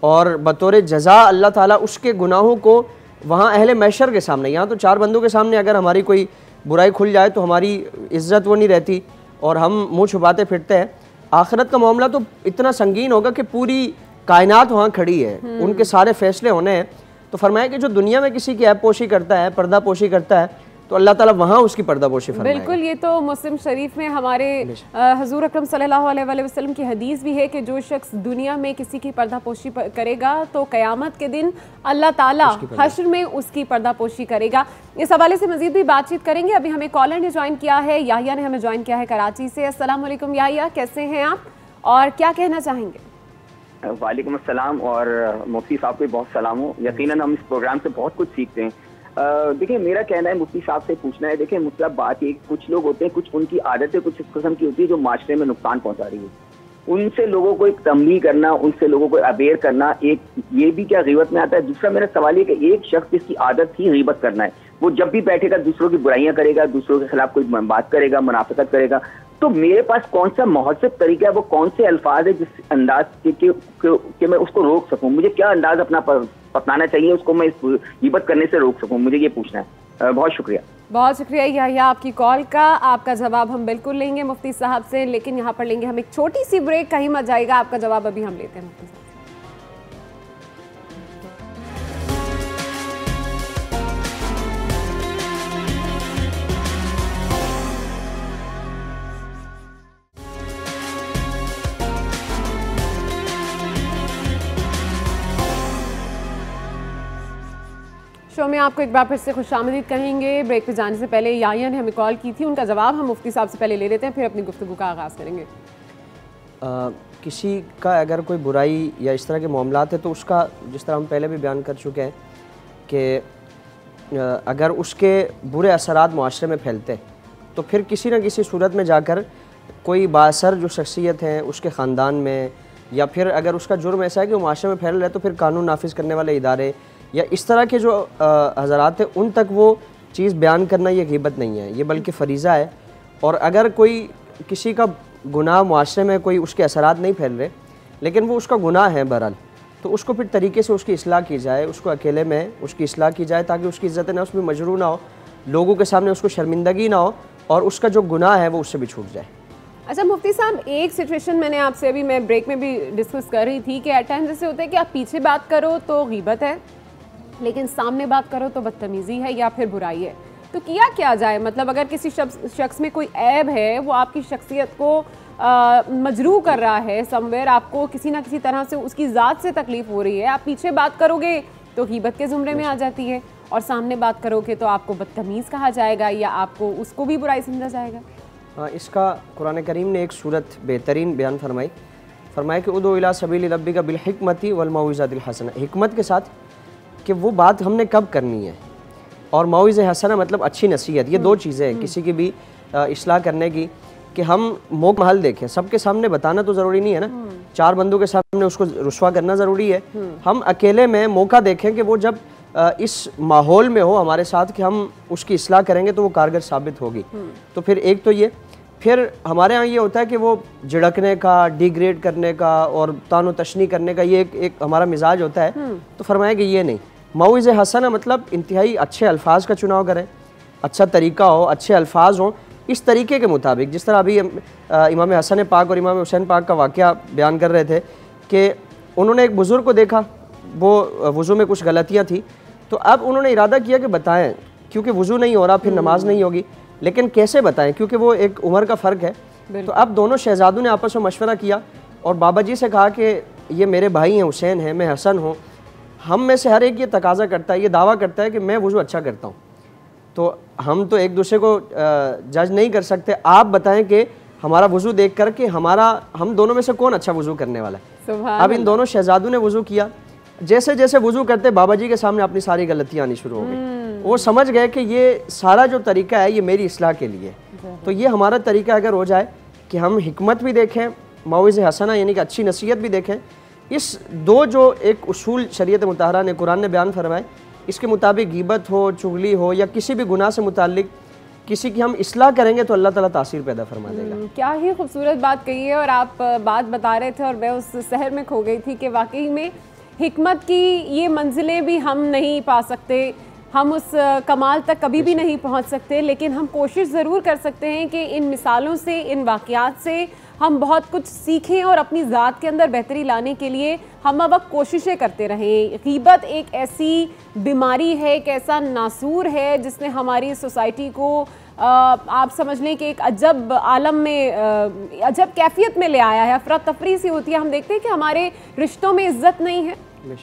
और बतौर जज़ा अल्लाह ताला उसके गुनाहों को वहाँ अहले महशर के सामने, यहाँ तो चार बंदों के सामने अगर हमारी कोई बुराई खुल जाए तो हमारी इज़्ज़त वो नहीं रहती और हम मुँह छुपाते फिरते हैं। आखिरत का मामला तो इतना संगीन होगा कि पूरी कायनात वहाँ खड़ी है, उनके सारे फैसले होने हैं। तो फरमाया कि जो दुनिया में किसी की ऐब पोशी करता है, पर्दा पोशी करता है, तो अल्लाह ताला वहाँ उसकी पर्दा पोशी फरमाएगा। बिल्कुल, ये तो मुस्लिम शरीफ में हमारे हजूर अकरम सल्लल्लाहु अलैहि वसल्लम की हदीस भी है कि जो शख्स दुनिया में किसी की पर्दा पोशी करेगा तो क़यामत के दिन अल्लाह ताला हश्र में उसकी पर्दा पोशी करेगा। इस हवाले से मजीद भी बातचीत करेंगे। अभी हमें कॉलर ने ज्वाइन किया है, याहिया ने हमें ज्वाइन किया है कराची से। अस्सलाम वालेकुम याहिया, कैसे हैं आप और क्या कहना चाहेंगे? वालेकुम अस्सलाम और मुफ्ती साहब को बहुत सलाम हो। यकीनन हम इस प्रोग्राम से बहुत कुछ सीखते हैं। देखिए, मेरा कहना है मुफ्ती साहब से पूछना है, देखिए मतलब बात ये, कुछ लोग होते हैं, कुछ उनकी आदतें कुछ इस किस्म की होती है जो माशरे में नुकसान पहुंचा रही है। उनसे लोगों को एक तंबीह करना, उनसे लोगों को अवेयर करना, एक ये भी क्या गीबत में आता है। दूसरा मेरा सवाल ये कि एक शख्स जिसकी आदत ही गीबत करना है, वो जब भी बैठेगा दूसरों की बुराइयां करेगा, दूसरों के खिलाफ कोई बात करेगा, मुनाफिकत करेगा, तो मेरे पास कौन सा मुहस्सिब तरीका है, वो कौन से अल्फाज है जिस अंदाज के मैं उसको रोक सकूं? मुझे क्या अंदाज अपना अपनाना चाहिए उसको मैं इस गीबत करने से रोक सकूं? मुझे ये पूछना है। बहुत शुक्रिया। बहुत शुक्रिया याहिया आपकी कॉल का। आपका जवाब हम बिल्कुल लेंगे मुफ्ती साहब से, लेकिन यहाँ पर लेंगे हम एक छोटी सी ब्रेक। कहीं मत जाएगा, आपका जवाब अभी हम लेते हैं मुफ्ती साहब। शो में आपको एक बार फिर से खुशामदीद कहेंगे। ब्रेक पे जाने से पहले याहिया ने हमें कॉल की थी, उनका जवाब हम मुफ्ती साहब से पहले ले लेते हैं, फिर अपनी गुफ्तगू का आगाज़ करेंगे। किसी का अगर कोई बुराई या इस तरह के मामलात है तो उसका, जिस तरह हम पहले भी बयान कर चुके हैं कि अगर उसके बुरे असरात मुआशरे में फैलते तो फिर किसी न किसी सूरत में जाकर कोई बाअसर जो शख्सियत है उसके ख़ानदान में, या फिर अगर उसका जुर्म ऐसा है कि वो मुआशरे में फैल रहा है तो फिर कानून नाफिज करने वाले इदारे या इस तरह के जो हज़रात हैं उन तक वो चीज़ बयान करना ये गीबत नहीं है, ये बल्कि फ़रीज़ा है। और अगर कोई किसी का गुनाह मुआशरे में कोई उसके असरात नहीं फैल रहे लेकिन वो उसका गुनाह है बहरहाल, तो उसको फिर तरीके से उसकी इस्लाह की जाए, उसको अकेले में उसकी इस्लाह की जाए ताकि उसकी इज़्ज़त नफ्स भी मजरूह ना हो, लोगों के सामने उसको शर्मिंदगी ना हो और उसका जो गुनाह है वो उससे भी छूट जाए। अच्छा मुफ्ती साहब, एक सिचुएशन मैंने आपसे अभी मैं ब्रेक में भी डिस्कस कर रही थी कि एट टाइम जैसे होता है कि आप पीछे बात करो तो गीबत है, लेकिन सामने बात करो तो बदतमीज़ी है या फिर बुराई है। तो क्या जाए? मतलब अगर किसी शख्स में कोई ऐब है, वो आपकी शख्सियत को मजरूह कर रहा है समवेयर, आपको किसी ना किसी तरह से उसकी ज़ात से तकलीफ़ हो रही है, आप पीछे बात करोगे तो गीबत के ज़ुमरे में आ जाती है और सामने बात करोगे तो आपको बदतमीज़ कहा जाएगा या आपको उसको भी बुराई समझा जाएगा। हाँ, इसका कुरान करीम ने एक सूरत बेहतरीन बयान फरमाया कि उदो इला सबील रब्बिका बिल हिकमति वल मौइज़तिल हसना, हिकमत के साथ कि वो बात हमने कब करनी है, और मौइज़ हसना मतलब अच्छी नसीहत। ये दो चीज़ें हैं किसी की भी इस्लाह करने की, कि हम मौका महल देखें। सबके सामने बताना तो ज़रूरी नहीं है ना, चार बंदों के सामने उसको रुस्वा करना ज़रूरी है। हम अकेले में मौका देखें कि वो जब इस माहौल में हो हमारे साथ कि हम उसकी इस्लाह करेंगे तो वो कारगर साबित होगी। तो फिर एक तो ये, फिर हमारे यहाँ ये होता है कि वो झिड़कने का, डिग्रेड करने का और तानो तशनी करने का ये एक हमारा मिजाज होता है। तो फरमाया कि ये नहीं, मौइज़ हसना मतलब इंतहाई अच्छे अल्फाज का चुनाव करें, अच्छा तरीका हो, अच्छे अल्फाज हों इस तरीके के मुताबिक, जिस तरह अभी इमाम हसन पाक और इमाम हुसैन पाक का वाक़या बयान कर रहे थे कि उन्होंने एक बुज़ुर्ग को देखा, वो वज़ू में कुछ गलतियाँ थी, तो अब उन्होंने इरादा किया कि बताएं, क्योंकि वज़ू नहीं हो रहा फिर नमाज नहीं होगी, लेकिन कैसे बताएं, क्योंकि वो एक उम्र का फ़र्क है। तो अब दोनों शहजादों ने आपस में मशवरा किया और बाबा जी से कहा कि ये मेरे भाई हैं, हुसैन हैं, मैं हसन हूँ, हम में से हर एक ये तकाजा करता है, ये दावा करता है कि मैं वज़ू अच्छा करता हूँ, तो हम तो एक दूसरे को जज नहीं कर सकते, आप बताएं कि हमारा वज़ू देख कर के हम दोनों में से कौन अच्छा वज़ू करने वाला है। अब इन दोनों शहजादों ने वज़ू किया, जैसे जैसे वज़ू करते बाबा जी के सामने अपनी सारी गलतियाँ आनी शुरू हो गई। वो समझ गए कि ये सारा जो तरीका है ये मेरी इस्लाह के लिए, तो ये हमारा तरीका अगर हो जाए कि हम हिकमत भी देखें, मौइज़ हसना यानी कि अच्छी नसीहत भी देखें, इस दो जो एक उसूल शरीयत मुतहरा ने, कुरान ने बयान फरमाए, इसके मुताबिक ग़ीबत हो, चुगली हो या किसी भी गुनाह से मुताल्लिक किसी की हम इस्लाह करेंगे तो अल्लाह ताला तासीर पैदा फरमा देगा। क्या ही खूबसूरत बात कही है। और आप बात बता रहे थे और मैं उस शहर में खो गई थी कि वाकई में हिकमत की ये मंजिलें भी हम नहीं पा सकते, हम उस कमाल तक कभी भी नहीं पहुंच सकते, लेकिन हम कोशिश ज़रूर कर सकते हैं कि इन मिसालों से, इन वाक़यात से हम बहुत कुछ सीखें और अपनी ज़ात के अंदर बेहतरी लाने के लिए हम वक्त कोशिशें करते रहें। ग़ीबत एक ऐसी बीमारी है, एक ऐसा नासूर है जिसने हमारी सोसाइटी को आप समझ लें कि एक अजब आलम में, अजब कैफियत में ले आया है। अफरा तफरी सी होती है। हम देखते हैं कि हमारे रिश्तों में इज़्ज़त नहीं है।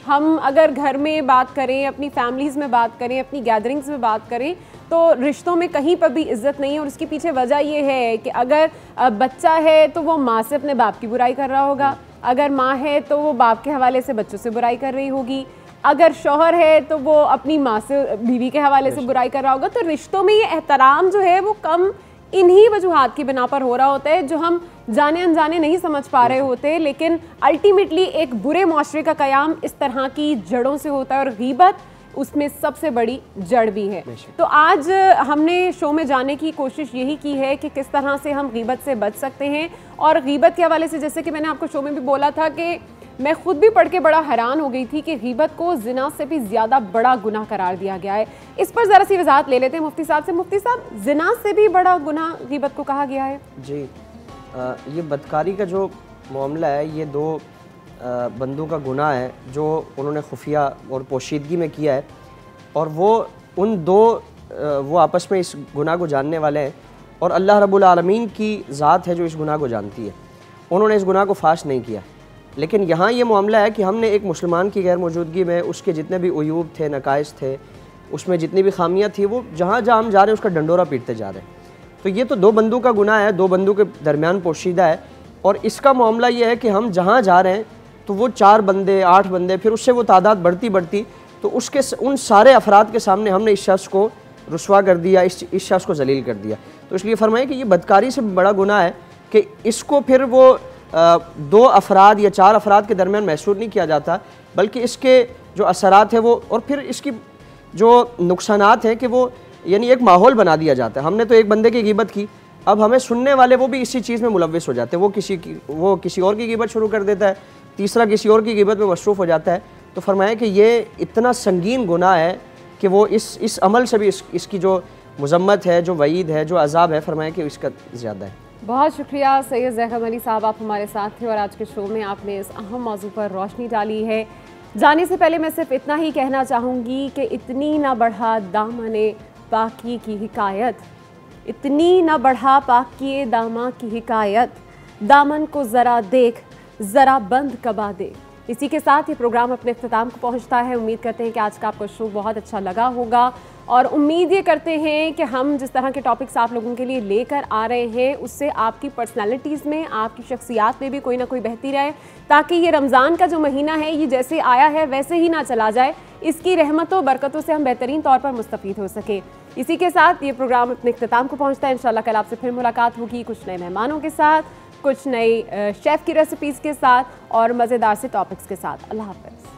हम अगर घर में बात करें, अपनी फैमिलीज़ में बात करें, अपनी गैदरिंग्स में बात करें, तो रिश्तों में कहीं पर भी इज़्ज़त नहीं है। और उसके पीछे वजह ये है कि अगर बच्चा है तो वो माँ से अपने बाप की बुराई कर रहा होगा, अगर माँ है तो वो बाप के हवाले से बच्चों से बुराई कर रही होगी, अगर शौहर है तो वो अपनी माँ से, बीवी के हवाले से बुराई कर रहा होगा। तो रिश्तों में ये एहतराम जो है वो कम इन्हीं वजूहात की बिना पर हो रहा होता है, जो हम जाने अनजाने नहीं समझ पा रहे होते। लेकिन अल्टीमेटली एक बुरे माशरे का क़याम इस तरह की जड़ों से होता है और ग़ीबत उसमें सबसे बड़ी जड़ भी है। तो आज हमने शो में जाने की कोशिश यही की है कि किस तरह से हम ग़ीबत से बच सकते हैं। और ग़ीबत के हवाले से, जैसे कि मैंने आपको शो में भी बोला था कि मैं खुद भी पढ़ के बड़ा हैरान हो गई थी कि ग़ीबत को ज़िना से भी ज़्यादा बड़ा गुनाह करार दिया गया है। इस पर ज़रा सी वजाहत ले लेते हैं मुफ्ती साहब से। मुफ्ती साहब, ज़िना से भी बड़ा गुनाह ग़ीबत को कहा गया है? जी, ये बदकारी का जो मामला है, ये दो बंदों का गुनाह है जो उन्होंने खुफिया और पोशीदगी में किया है, और वो आपस में इस गुनाह को जानने वाले हैं, और अल्लाह रब्बुल आलमीन की ज़ात है जो इस गुनाह को जानती है। उन्होंने इस गुनाह को फाश नहीं किया, लेकिन यहाँ ये मामला है कि हमने एक मुसलमान की गैर मौजूदगी में उसके जितने भी उयूब थे, नकाइस थे, उसमें जितनी भी खामियाँ थी, वो जहाँ जहाँ हम जा रहे हैं उसका डंडोरा पीटते जा रहे हैं। तो ये तो दो बंदों का गुनाह है, दो बंदों के दरमियान पोशीदा है। और इसका मामला ये है कि हम जहाँ जा रहे हैं तो वो 4 बंदे, 8 बंदे, फिर उससे वो तादाद बढ़ती तो उन सारे अफराद के सामने हमने इस शख्स को रुस्वा कर दिया, इस शख्स को जलील कर दिया। तो इसलिए फरमाए कि ये बदकारी से बड़ा गुनाह है कि इसको फिर वो 2 अफराद या 4 अफराद के दरमियान महसूर नहीं किया जाता, बल्कि इसके जो असरात हैं वो, और फिर इसकी जो नुकसानात हैं कि वो यानी एक माहौल बना दिया जाता है। हमने तो एक बंदे की ग़ीबत की, अब हमें सुनने वाले वो भी इसी चीज़ में मुलव्विस हो जाते हैं। वो किसी और की ग़ीबत शुरू कर देता है, तीसरा किसी और की ग़ीबत में मसरूफ़ हो जाता है। तो फरमाया कि ये इतना संगीन गुनाह है कि वो इस अमल से भी इसकी जो मज़म्मत है, जो वईद है, जो अज़ाब है, फरमाया कि इसका ज़्यादा है। बहुत शुक्रिया सैयद ज़ैख़म अली साहब, आप हमारे साथ थे और आज के शो में आपने इस अहम मौजू पर रोशनी डाली है। जाने से पहले मैं सिर्फ इतना ही कहना चाहूँगी कि इतनी ना बढ़ा दामने पाकी की हिकायत, इतनी ना बढ़ा पाकी दामा की हिकायत, दामन को ज़रा देख ज़रा बंद कबा दे। इसी के साथ ये प्रोग्राम अपने इख्तिताम को पहुंचता है। उम्मीद करते हैं कि आज का आपको शो बहुत अच्छा लगा होगा, और उम्मीद ये करते हैं कि हम जिस तरह के टॉपिक्स आप लोगों के लिए लेकर आ रहे हैं उससे आपकी पर्सनालिटीज़ में, आपकी शख्सियात में भी कोई ना कोई बेहतरी रहे, ताकि ये रमज़ान का जो महीना है ये जैसे आया है वैसे ही ना चला जाए, इसकी रहमतों बरकतों से हम बेहतरीन तौर पर मुस्तफ़ीद हो सके। इसी के साथ ये प्रोग्राम अपने इख्तिताम को पहुँचता है। इंशाअल्लाह कल आपसे फिर मुलाकात होगी कुछ नए मेहमानों के साथ, कुछ नई शेफ़ की रेसिपीज़ के साथ और मज़ेदार से टॉपिक्स के साथ। अल्लाह हाफ़िज़।